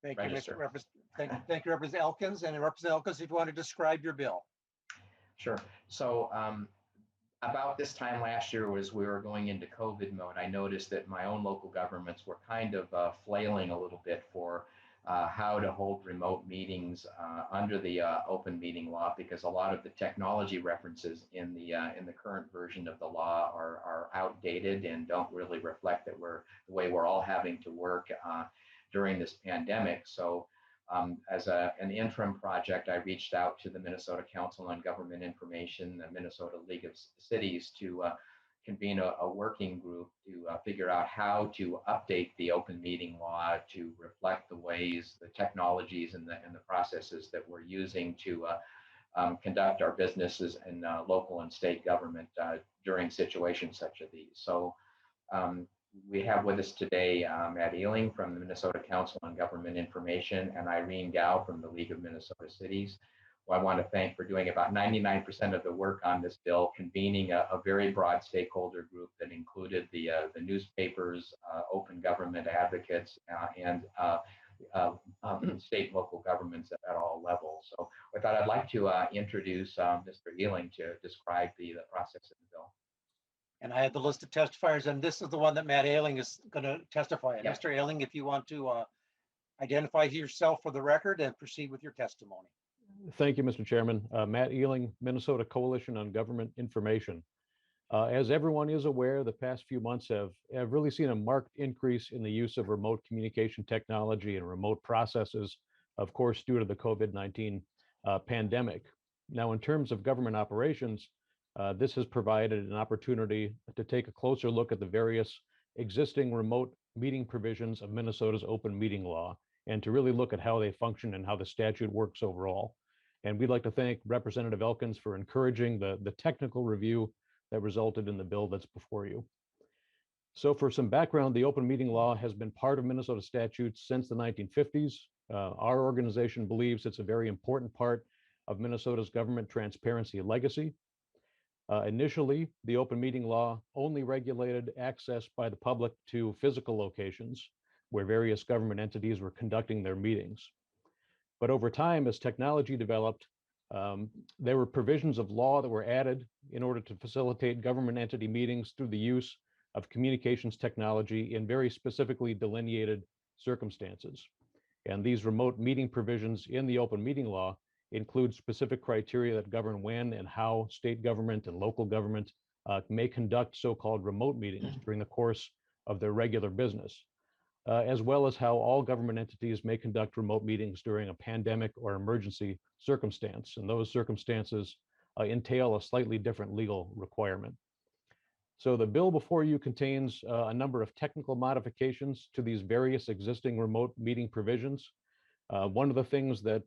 Thank you, Register. Thank you, Representative Elkins. And Representative Elkins, if you want to describe your bill. Sure. So about this time last year, as we were going into COVID mode, I noticed that my own local governments were kind of flailing a little bit for how to hold remote meetings under the open meeting law, because a lot of the technology references in the current version of the law are outdated and don't really reflect that the way we're all having to work during this pandemic. So as an interim project, I reached out to the Minnesota Council on Government Information, the Minnesota League of Cities, to convene a working group to figure out how to update the open meeting law to reflect the ways, the technologies, and the processes that we're using to conduct our businesses in local and state government during situations such as these. So we have with us today Matt Ealing from the Minnesota Council on Government Information and Irene Gao from the League of Minnesota Cities, who I want to thank for doing about 99% of the work on this bill, convening a very broad stakeholder group that included the newspapers, open government advocates, and state and local governments at all levels. So with that, I'd like to introduce Mr. Ealing to describe the process of the bill. And I have the list of testifiers, and this is the one that Matt Ealing is going to testify on. Yep. Mr. Ealing, if you want to identify yourself for the record and proceed with your testimony. Thank you, Mr. Chairman. Matt Ealing, Minnesota Coalition on Government Information. As everyone is aware, the past few months have really seen a marked increase in the use of remote communication technology and remote processes, of course, due to the COVID-19 pandemic. Now, in terms of government operations, this has provided an opportunity to take a closer look at the various existing remote meeting provisions of Minnesota's open meeting law and to really look at how they function and how the statute works overall. And we'd like to thank Representative Elkins for encouraging the technical review that resulted in the bill that's before you. So for some background, the open meeting law has been part of Minnesota statutes since the 1950s. Our organization believes it's a very important part of Minnesota's government transparency legacy. Initially, the open meeting law only regulated access by the public to physical locations where various government entities were conducting their meetings. But over time, as technology developed, there were provisions of law that were added in order to facilitate government entity meetings through the use of communications technology in very specifically delineated circumstances. And these remote meeting provisions in the open meeting law include specific criteria that govern when and how state government and local government may conduct so-called remote meetings during the course of their regular business, as well as how all government entities may conduct remote meetings during a pandemic or emergency circumstance. And those circumstances entail a slightly different legal requirement. So the bill before you contains a number of technical modifications to these various existing remote meeting provisions. One of the things that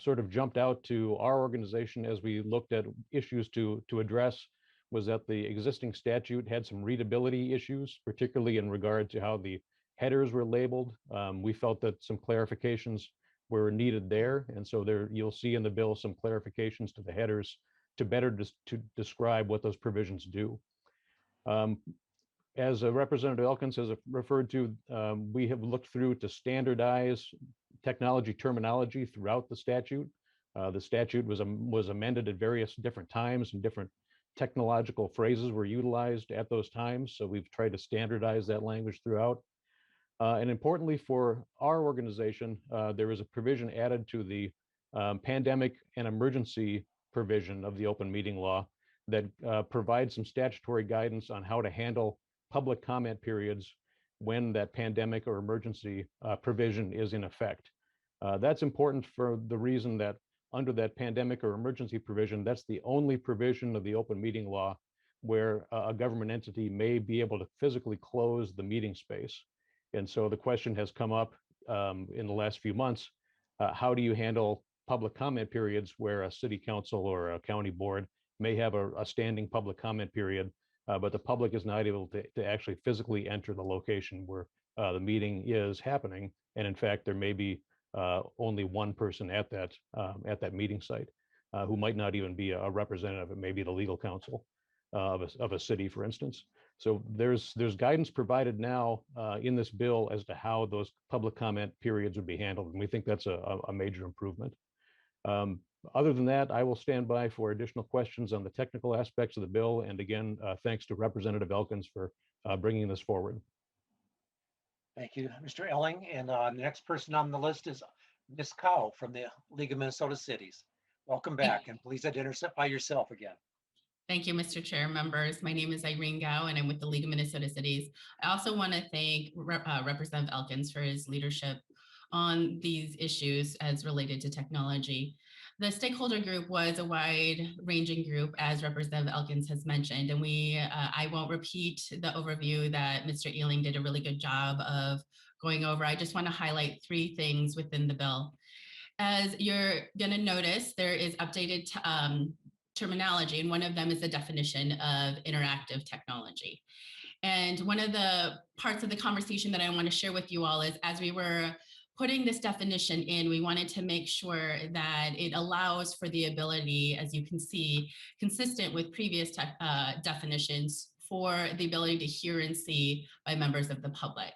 sort of jumped out to our organization as we looked at issues to address was that the existing statute had some readability issues, particularly in regard to how the headers were labeled. We felt that some clarifications were needed there. And so there you'll see in the bill some clarifications to the headers to better to describe what those provisions do. As Representative Elkins has referred to, we have looked through to standardize technology terminology throughout the statute. The statute was amended at various different times, and different technological phrases were utilized at those times. So we've tried to standardize that language throughout. And importantly for our organization, there is a provision added to the pandemic and emergency provision of the open meeting law that provides some statutory guidance on how to handle public comment periods when that pandemic or emergency provision is in effect. That's important for the reason that under that pandemic or emergency provision, that's the only provision of the open meeting law where a government entity may be able to physically close the meeting space. And so the question has come up in the last few months, how do you handle public comment periods where a city council or a county board may have a standing public comment period, but the public is not able to actually physically enter the location where the meeting is happening. And in fact, there may be only one person at that meeting site who might not even be a representative. It may be the legal counsel of a city, for instance. So there's guidance provided now in this bill as to how those public comment periods would be handled. And we think that's a major improvement. Other than that, I will stand by for additional questions on the technical aspects of the bill. And again, thanks to Representative Elkins for bringing this forward. Thank you, Mr. Elling. And the next person on the list is Ms. Cow from the League of Minnesota Cities. Welcome back, and please identify yourself again. Thank you, Mr. Chair, members. My name is Irene Gao, and I'm with the League of Minnesota Cities. I also want to thank Representative Elkins for his leadership on these issues as related to technology. The stakeholder group was a wide-ranging group, as Representative Elkins has mentioned, and I won't repeat the overview that Mr. Ealing did a really good job of going over. I just want to highlight 3 things within the bill. As you're going to notice, there is updated terminology, and one of them is the definition of interactive technology. And one of the parts of the conversation that I want to share with you all is, as we were putting this definition in, we wanted to make sure that it allows for the ability, as you can see, consistent with previous definitions, for the ability to hear and see by members of the public.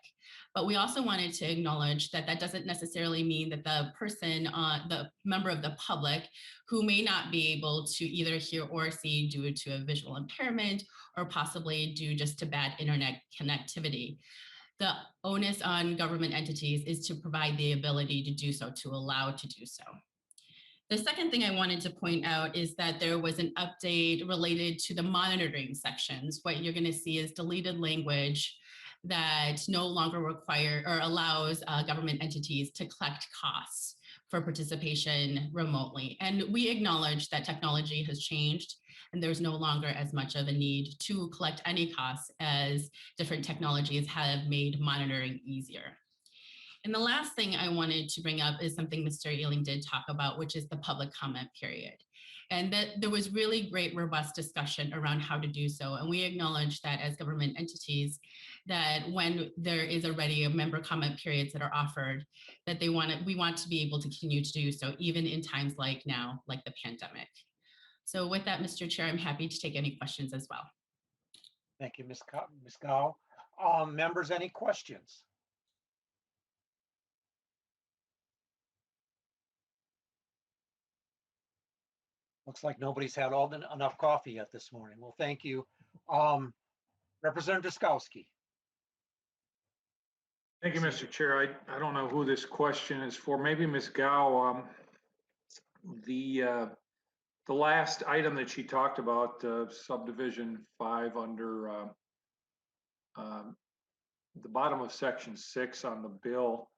But we also wanted to acknowledge that that doesn't necessarily mean that the person, the member of the public, who may not be able to either hear or see due to a visual impairment or possibly due just to bad internet connectivity. The onus on government entities is to provide the ability to do so, to allow to do so. The second thing I wanted to point out is that there was an update related to the monitoring sections. What you're going to see is deleted language that no longer require or allows government entities to collect costs for participation remotely. And we acknowledge that technology has changed, and there's no longer as much of a need to collect any costs, as different technologies have made monitoring easier. And the last thing I wanted to bring up is something Mr. Ealing did talk about, which is the public comment period. And that there was really great, robust discussion around how to do so. And we acknowledge that as government entities, that when there is already a member comment periods that are offered, that we want to be able to continue to do so, even in times like now, like the pandemic. So with that, Mr. Chair, I'm happy to take any questions as well. Thank you, Ms. Gao. Members, any questions? Looks like nobody's had enough coffee yet this morning. Well, thank you. Representative Skowski. Thank you, Mr. Chair. I don't know who this question is for. Maybe Ms. Gao. The last item that she talked about, subdivision 5 under the bottom of section 6 on the bill,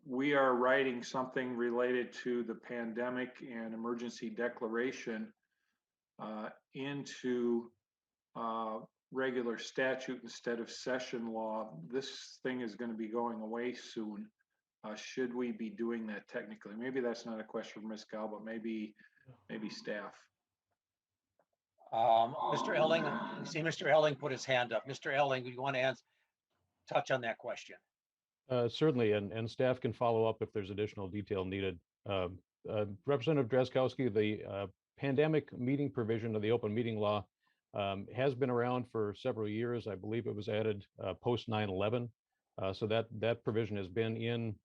we are writing something related to the pandemic and emergency declaration into regular statute instead of session law. This thing is going to be going away soon. Should we be doing that technically? Maybe that's not a question for Ms. Gao, but maybe staff. Mr. Elling, I see Mr. Elling put his hand up. Mr. Elling, do you want to touch on that question? Certainly, and staff can follow up if there's additional detail needed. Representative Drazkowski, the pandemic meeting provision of the open meeting law has been around for several years. I believe it was added post 9/11. So that provision has been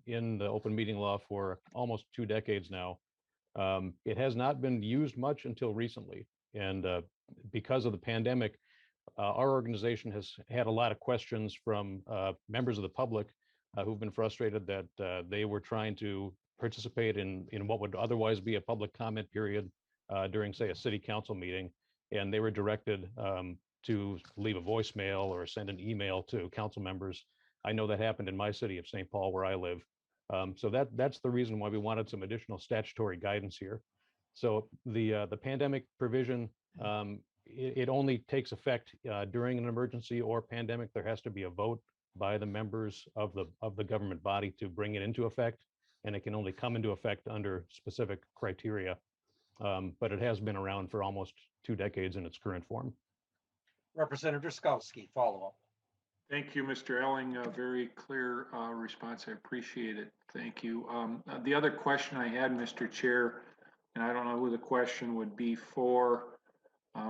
in the open meeting law for almost 2 decades now. It has not been used much until recently. And because of the pandemic, our organization has had a lot of questions from members of the public who've been frustrated that they were trying to participate in what would otherwise be a public comment period during, say, a city council meeting. And they were directed to leave a voicemail or send an email to council members. I know that happened in my city of St. Paul, where I live. So that's the reason why we wanted some additional statutory guidance here. So the pandemic provision, it only takes effect during an emergency or pandemic. There has to be a vote by the members of the government body to bring it into effect, and it can only come into effect under specific criteria. But it has been around for almost 2 decades in its current form. Representative Drazkowski, follow up. Thank you, Mr. Elling. A very clear response. I appreciate it. Thank you. The other question I had, Mr. Chair, and I don't know who the question would be for,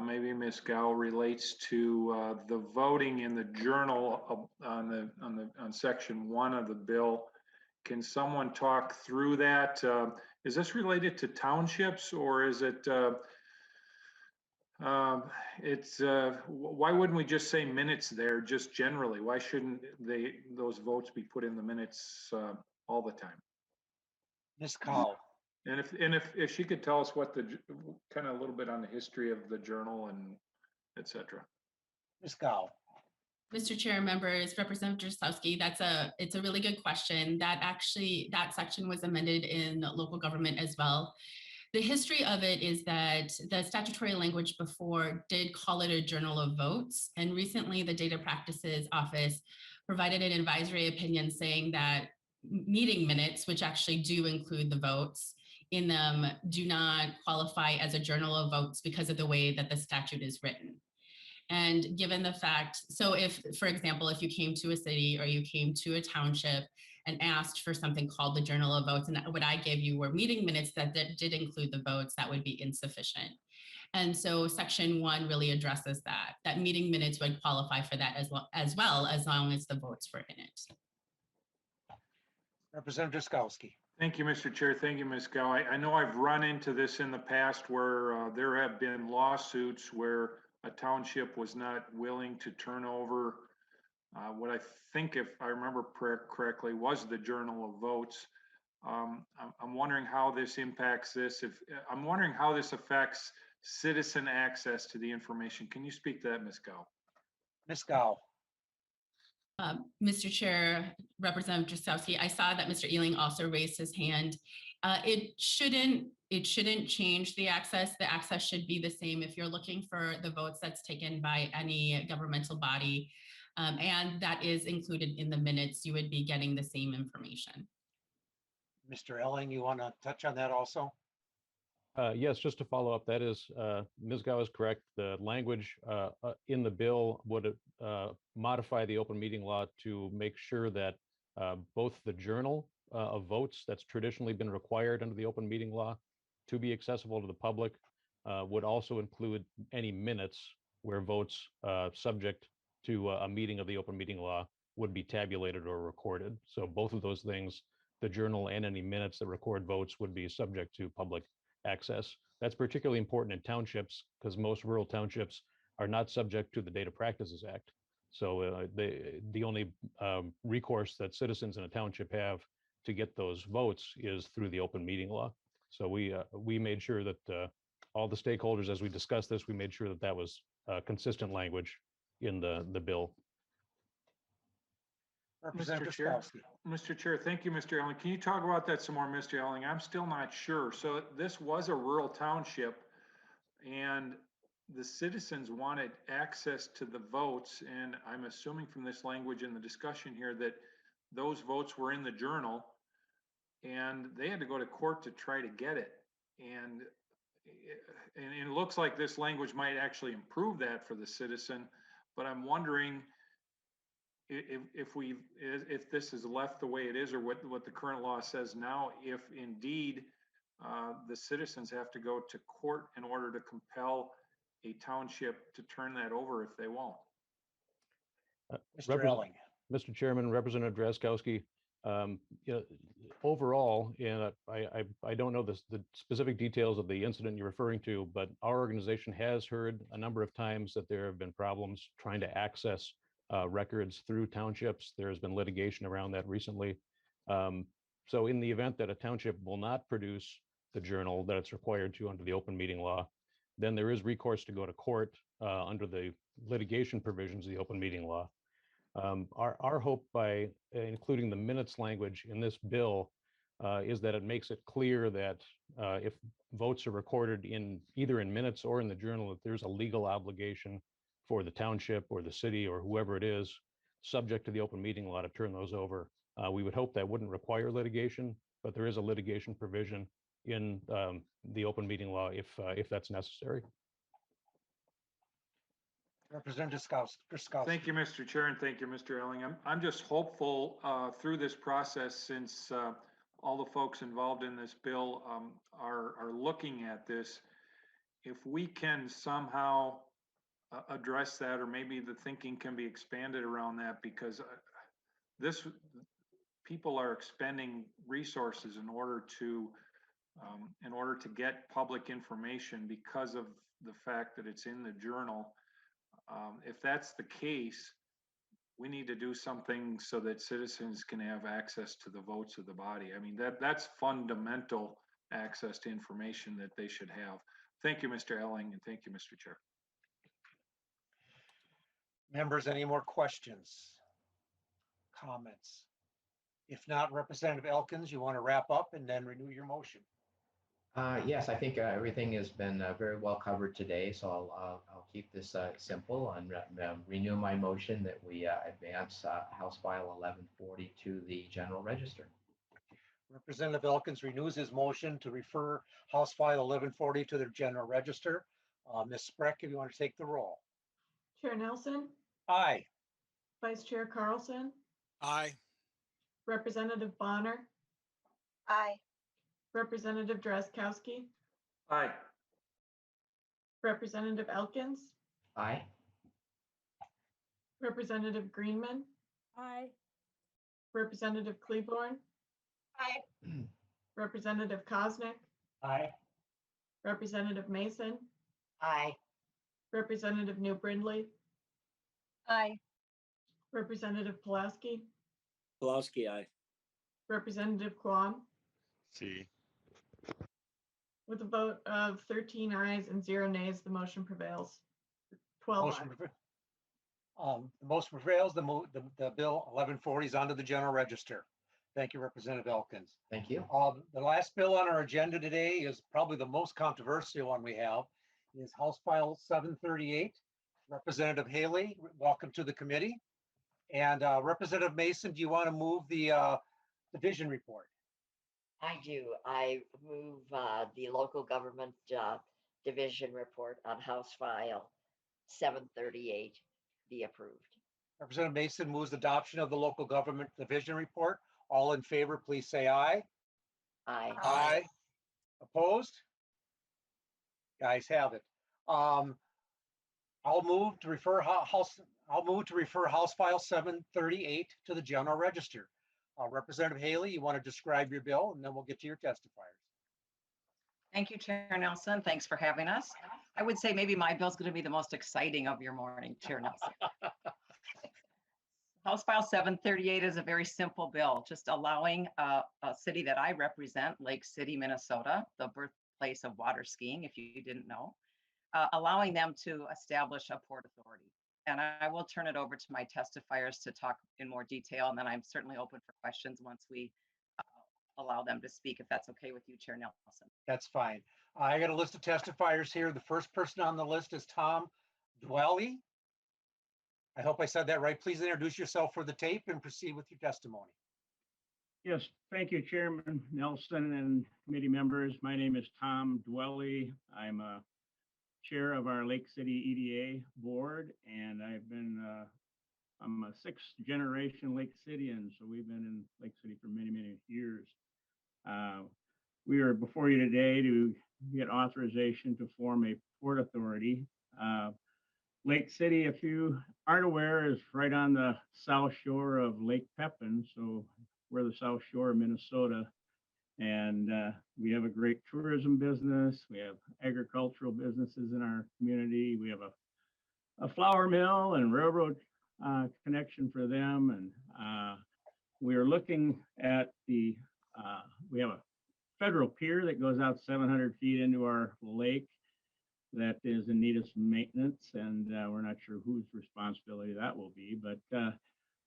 maybe Ms. Gao, relates to the voting in the journal on section 1 of the bill. Can someone talk through that? Is this related to townships, or is it? Why wouldn't we just say minutes there, just generally? Why shouldn't those votes be put in the minutes all the time? Ms. Koegel. And if she could tell us what kind of a little bit on the history of the journal and et cetera. Ms. Koegel. Mr. Chair, members, Representative Drazkowski, it's a really good question. That section was amended in local government as well. The history of it is that the statutory language before did call it a journal of votes. And recently the Data Practices Office provided an advisory opinion saying that meeting minutes, which actually do include the votes in them, do not qualify as a journal of votes because of the way that the statute is written. And given the fact, so if, for example, if you came to a city or you came to a township and asked for something called the Journal of Votes, and what I gave you were meeting minutes that did include the votes, that would be insufficient. And so section 1 really addresses that meeting minutes would qualify for that as well as long as the votes were in it. Representative Drazkowski. Thank you, Mr. Chair. Thank you, Ms. Gao. I know I've run into this in the past where there have been lawsuits where a township was not willing to turn over what I think, if I remember correctly, was the Journal of Votes. I'm wondering how this impacts this. I'm wondering how this affects citizen access to the information. Can you speak to that, Ms. Gao? Ms. Gao. Mr. Chair, Representative Drazkowski, I saw that Mr. Ealing also raised his hand. It shouldn't change the access. The access should be the same. If you're looking for the votes that's taken by any governmental body, And that is included in the minutes. You would be getting the same information. Mr. Elling, you want to touch on that also? Yes, just to follow up, that is, Ms. Gao is correct. The language in the bill would modify the open meeting law to make sure that both the journal of votes that's traditionally been required under the open meeting law to be accessible to the public would also include any minutes where votes subject to a meeting of the open meeting law would be tabulated or recorded. So both of those things, the journal and any minutes that record votes, would be subject to public access. That's particularly important in townships because most rural townships are not subject to the Data Practices Act. So the only recourse that citizens in a township have to get those votes is through the open meeting law. So we made sure that all the stakeholders, as we discussed this, we made sure that that was consistent language in the bill. Representative Chair, Skowski. Mr. Chair, thank you, Mr. Elling. Can you talk about that some more, Mr. Elling? I'm still not sure. So this was a rural township and the citizens wanted access to the votes. And I'm assuming from this language in the discussion here that those votes were in the journal and they had to go to court to try to get it. And it looks like this language might actually improve that for the citizen, but I'm wondering if this is left the way it is, or what the current law says now, if indeed the citizens have to go to court in order to compel a township to turn that over if they won't. Mr. Elling. Mr. Chairman, Representative Drazkowski, overall, and I don't know the specific details of the incident you're referring to, but our organization has heard a number of times that there have been problems trying to access records through townships. There has been litigation around that recently. So in the event that a township will not produce the journal that it's required to under the open meeting law, then there is recourse to go to court under the litigation provisions of the open meeting law. Our hope by including the minutes language in this bill is that it makes it clear that if votes are recorded in either in minutes or in the journal, that there's a legal obligation for the township or the city or whoever it is subject to the open meeting law to turn those over. We would hope that wouldn't require litigation, but there is a litigation provision in the open meeting law if that's necessary. Representative Skowski. Thank you, Mr. Chair, and thank you, Mr. Elling. I'm just hopeful through this process, since all the folks involved in this bill are looking at this, if we can somehow address that, or maybe the thinking can be expanded around that, because people are expending resources in order to get public information because of the fact that it's in the journal. If that's the case, we need to do something so that citizens can have access to the votes of the body. I mean, that's fundamental access to information that they should have. Thank you, Mr. Elling, and thank you, Mr. Chair. Members, any more questions, comments? If not, Representative Elkins, you want to wrap up and then renew your motion? Yes, I think everything has been very well covered today, so I'll keep this simple and renew my motion that we advance House File 1140 to the General Register. Representative Elkins renews his motion to refer House File 1140 to the General Register. Ms. Spreck, if you want to take the roll. Chair Nelson, Aye. Vice Chair Carlson, Aye. Representative Bonner, Aye. Representative Drazkowski, Aye. Representative Elkins, Aye. Representative Greenman, Aye. Representative Kleborn, Aye. Representative Koznick, Aye. Representative Mason, Aye. Representative New Brindley, Aye. Representative Pulaski, Pulaski, aye. Representative Kwon. See. With a vote of 13 ayes and 0 nays, the motion prevails. 12 Motion ayes. the motion prevails. The bill 1140 is onto the General Register. Thank you, Representative Elkins. Thank you. The last bill on our agenda today is probably the most controversial one we have. Is House File 738. Representative Haley, welcome to the committee. And Representative Mason, do you want to move the division report? I do. I move the local government division report on House File 738 be approved. Representative Mason moves adoption of the local government division report. All in favor, please say aye. Aye. Aye. Opposed? Guys have it. I'll move to refer House File 738 to the General Register. Representative Haley, you want to describe your bill, and then we'll get to your testifiers. Thank you, Chair Nelson. Thanks for having us. I would say maybe my bill's going to be the most exciting of your morning, Chair Nelson. House File 738 is a very simple bill, just allowing a city that I represent, Lake City, Minnesota, the birthplace of water skiing, if you didn't know, allowing them to establish a port authority. And I will turn it over to my testifiers to talk in more detail, and then I'm certainly open for questions once we allow them to speak, if that's okay with you, Chair Nelson. That's fine. I got a list of testifiers here. The first person on the list is Tom Dwelly. I hope I said that right. Please introduce yourself for the tape and proceed with your testimony. Yes, thank you, Chairman Nelson and committee members. My name is Tom Dwelly. I'm a chair of our Lake City EDA board, and I'm a sixth generation Lake Cityan, so we've been in Lake City for many, many years. We are before you today to get authorization to form a port authority. Lake City, if you aren't aware, is right on the south shore of Lake Pepin, so we're the south shore of Minnesota. And we have a great tourism business. We have agricultural businesses in our community. We have a flour mill and railroad connection for them. And we are looking at we have a federal pier that goes out 700 feet into our lake that is in need of some maintenance. And we're not sure whose responsibility that will be, but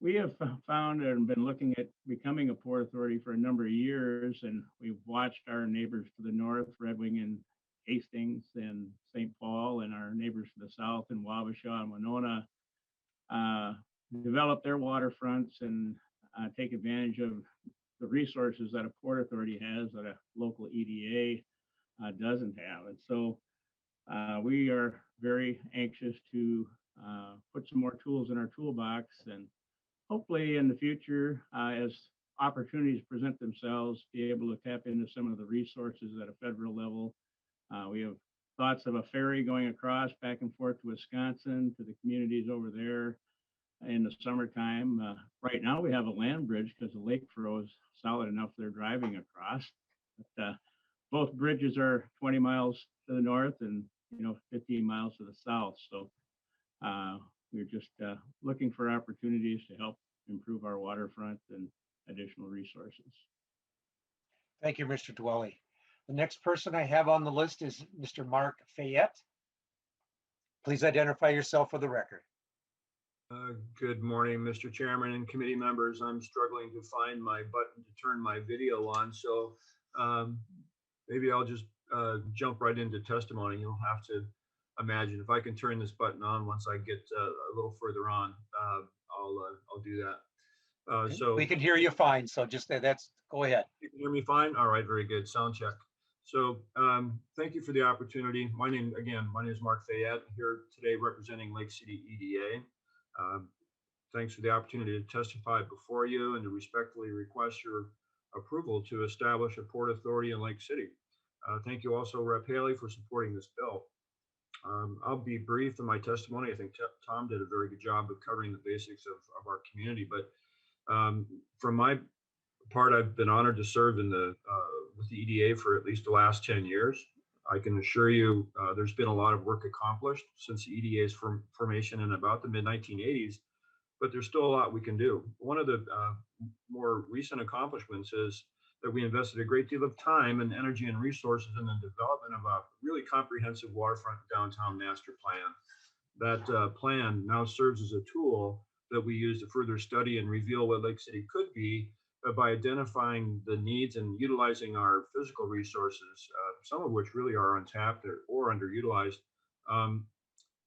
we have found and been looking at becoming a port authority for a number of years, and we've watched our neighbors to the north, Red Wing and Hastings and St. Paul, and our neighbors to the south in Wabasha and Winona develop their waterfronts and take advantage of the resources that a port authority has that a local EDA doesn't have. And so we are very anxious to put some more tools in our toolbox, and hopefully in the future, as opportunities present themselves, be able to tap into some of the resources at a federal level. We have thoughts of a ferry going across back and forth to Wisconsin, to the communities over there in the summertime. Right now we have a land bridge because the lake froze solid enough they're driving across. But, both bridges are 20 miles to the north and 15 miles to the south. So we're just looking for opportunities to help improve our waterfront and additional resources. Thank you, Mr. Dwelly. The next person I have on the list is Mr. Mark Fayette. Please identify yourself for the record. Good morning, Mr. Chairman and committee members. I'm struggling to find my button to turn my video on, so maybe I'll just jump right into testimony. You'll have to imagine if I can turn this button on once I get a little further on, I'll do that. So we can hear you fine. So just go ahead. You can hear me fine. All right, very good. Sound check. So thank you for the opportunity. My name is Mark Fayette, here today representing Lake City EDA. Thanks for the opportunity to testify before you and to respectfully request your approval to establish a port authority in Lake City. Thank you also, Rep. Haley, for supporting this bill. I'll be brief in my testimony. I think Tom did a very good job of covering the basics of our community, but from my part, I've been honored to serve in with the EDA for at least the last 10 years. I can assure you there's been a lot of work accomplished since the EDA's formation in about the mid-1980s, but there's still a lot we can do. One of the more recent accomplishments is that we invested a great deal of time and energy and resources in the development of a really comprehensive waterfront downtown master plan. That plan now serves as a tool that we use to further study and reveal what Lake City could be by identifying the needs and utilizing our physical resources, some of which really are untapped or underutilized.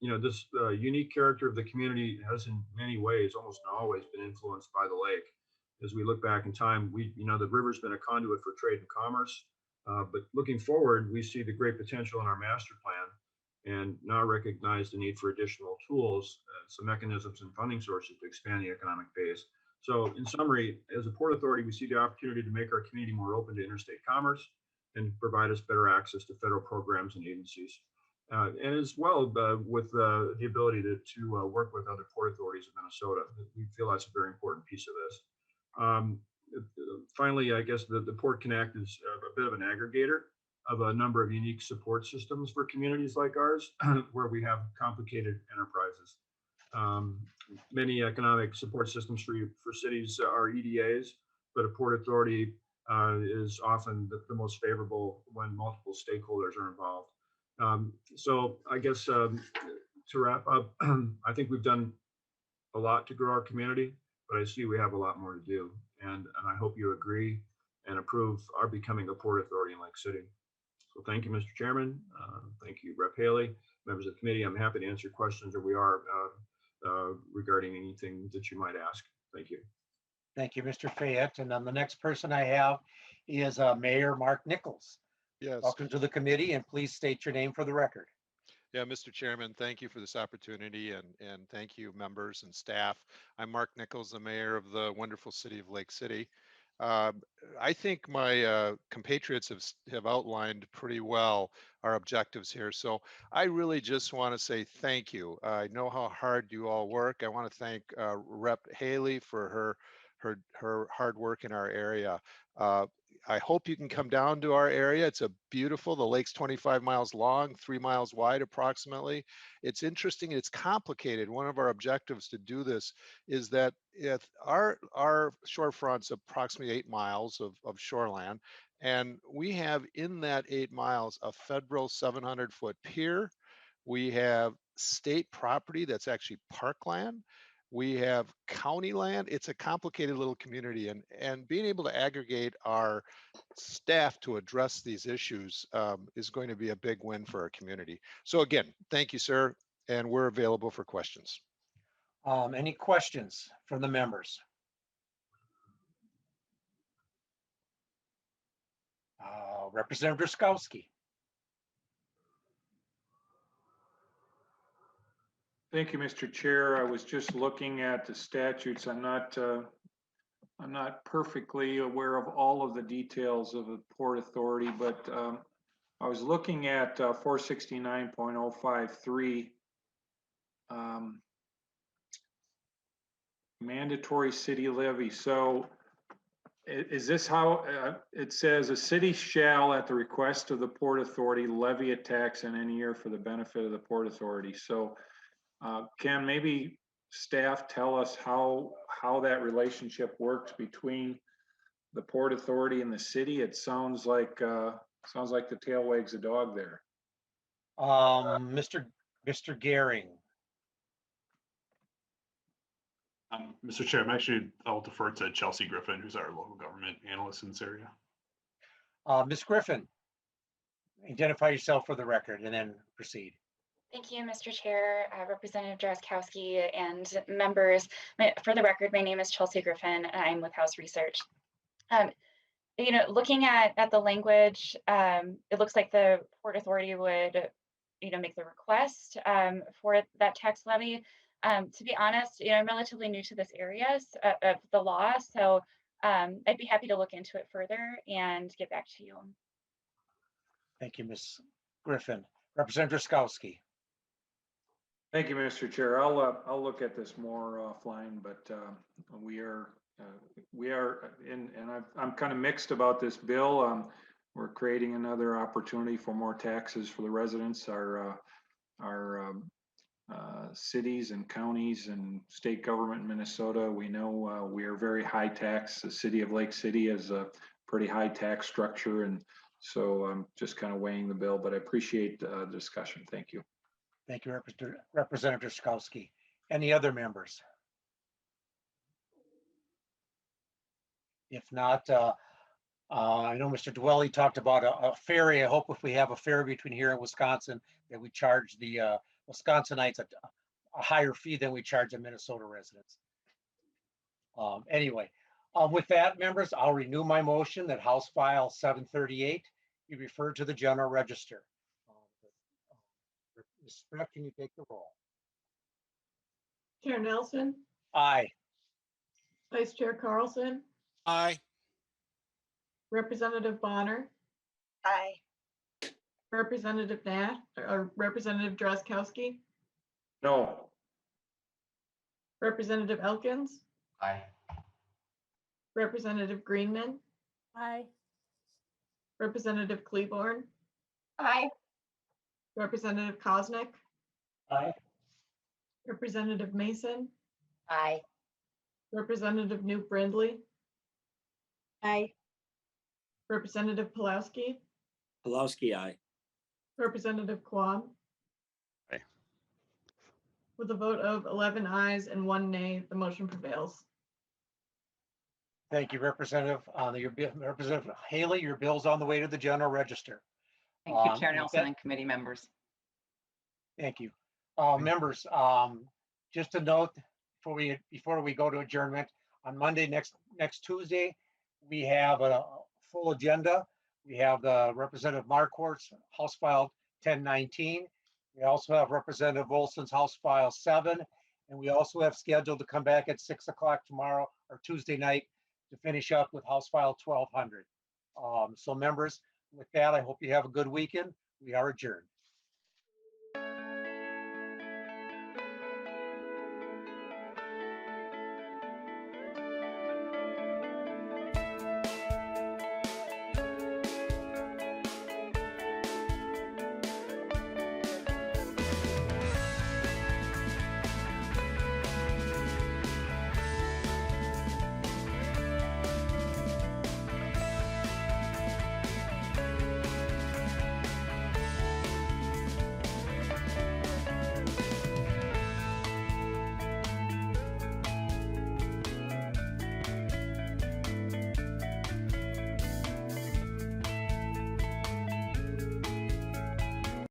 This unique character of the community has in many ways, almost always, been influenced by the lake. As we look back in time, the river's been a conduit for trade and commerce. But looking forward, we see the great potential in our master plan and now recognize the need for additional tools, some mechanisms and funding sources to expand the economic base. So in summary, as a Port Authority, we see the opportunity to make our community more open to interstate commerce and provide us better access to federal programs and agencies. And as well with the ability to work with other port authorities of Minnesota. We feel that's a very important piece of this. Finally, I guess the Port Connect is a bit of an aggregator of a number of unique support systems for communities like ours, where we have complicated enterprises. Many economic support systems for cities are EDAs, but a Port Authority is often the most favorable when multiple stakeholders are involved. So I guess to wrap up, I think we've done a lot to grow our community, but I see we have a lot more to do. And I hope you agree and approve our becoming a Port Authority in Lake City. So thank you, Mr. Chairman. Thank you, Rep. Haley, members of the committee. I'm happy to answer questions, or we are, regarding anything that you might ask. Thank you. Thank you, Mr. Fayette. And then the next person I have is Mayor Mark Nichols. Yes. Welcome to the committee, and please state your name for the record. Yeah, Mr. Chairman, thank you for this opportunity, and thank you, members and staff. I'm Mark Nichols, the mayor of the wonderful city of Lake City. I think my compatriots have outlined pretty well our objectives here. So I really just want to say thank you. I know how hard you all work. I want to thank Rep. Haley for her hard work in our area. I hope you can come down to our area. It's the lake's 25 miles long, 3 miles wide approximately. It's interesting, it's complicated. One of our objectives to do this is that if our shorefront's approximately 8 miles of shoreland, and we have in that 8 miles a federal 700-foot pier. We have state property that's actually parkland. We have county land. It's a complicated little community, and being able to aggregate our staff to address these issues is going to be a big win for our community. So again, thank you, sir, and we're available for questions. Any questions from the members? Representative Drazkowski. Thank you, Mr. Chair. I was just looking at the statutes. I'm not perfectly aware of all of the details of the Port Authority, but I was looking at 469.053, mandatory city levy. So is this how it says a city shall, at the request of the Port Authority, levy a tax in any year for the benefit of the Port Authority? So can maybe staff tell us how that relationship works between the Port Authority and the city? It sounds like the tail wags the dog there. Mr. Gehring. Mr. Chair, I'll defer to Chelsea Griffin, who's our local government analyst in this area. Ms. Griffin, identify yourself for the record and then proceed. Thank you, Mr. Chair, Representative Drazkowski, and members. For the record, my name is Chelsea Griffin, and I'm with House Research. Looking at the language, it looks like the Port Authority would, make the request for that tax levy. To be honest, I'm relatively new to this area of the law, so I'd be happy to look into it further and get back to you. Thank you, Ms. Griffin. Representative Drazkowski. Thank you, Mr. Chair. I'll look at this more offline, but we are in, and I'm kind of mixed about this bill. We're creating another opportunity for more taxes for the residents. Our cities and counties and state government in Minnesota, we know we are very high tax. The city of Lake City has a pretty high tax structure, and so I'm just kind of weighing the bill, but I appreciate the discussion. Thank you. Thank you, Representative Drazkowski. Any other members? If not, I know Mr. Dwelly talked about a ferry. I hope if we have a ferry between here and Wisconsin that we charge the Wisconsinites a higher fee than we charge the Minnesota residents. Anyway, with that, members, I'll renew my motion that House File 738 be referred to the General Register. Ms. Smith, can you take the roll? Chair Nelson, Aye. Vice Chair Carlson, Aye. Representative Bonner, Aye. Representative Nash, or Representative Drazkowski, No. Representative Elkins, Aye. Representative Greenman, Aye. Representative Kleborn, Aye. Representative Koznick, Aye. Representative Mason, Aye. Representative Newt Brindley, Aye. Representative Pulowski, Pulowski, aye. Representative Quam. Aye. With a vote of 11 ayes and 1 nay, the motion prevails. Thank you, Representative. Representative Haley, your bill's on the way to the General Register. Thank you, Chair with Nelson that- and committee members. Thank you. Members, just a note before we go to adjournment, on Monday, next Tuesday, we have a full agenda. We have the Representative Marquardt's House File 1019. We also have Representative Olson's House File 7. And we also have scheduled to come back at 6 o'clock tomorrow or Tuesday night to finish up with House File 1200. So members, with that, I hope you have a good weekend. We are adjourned.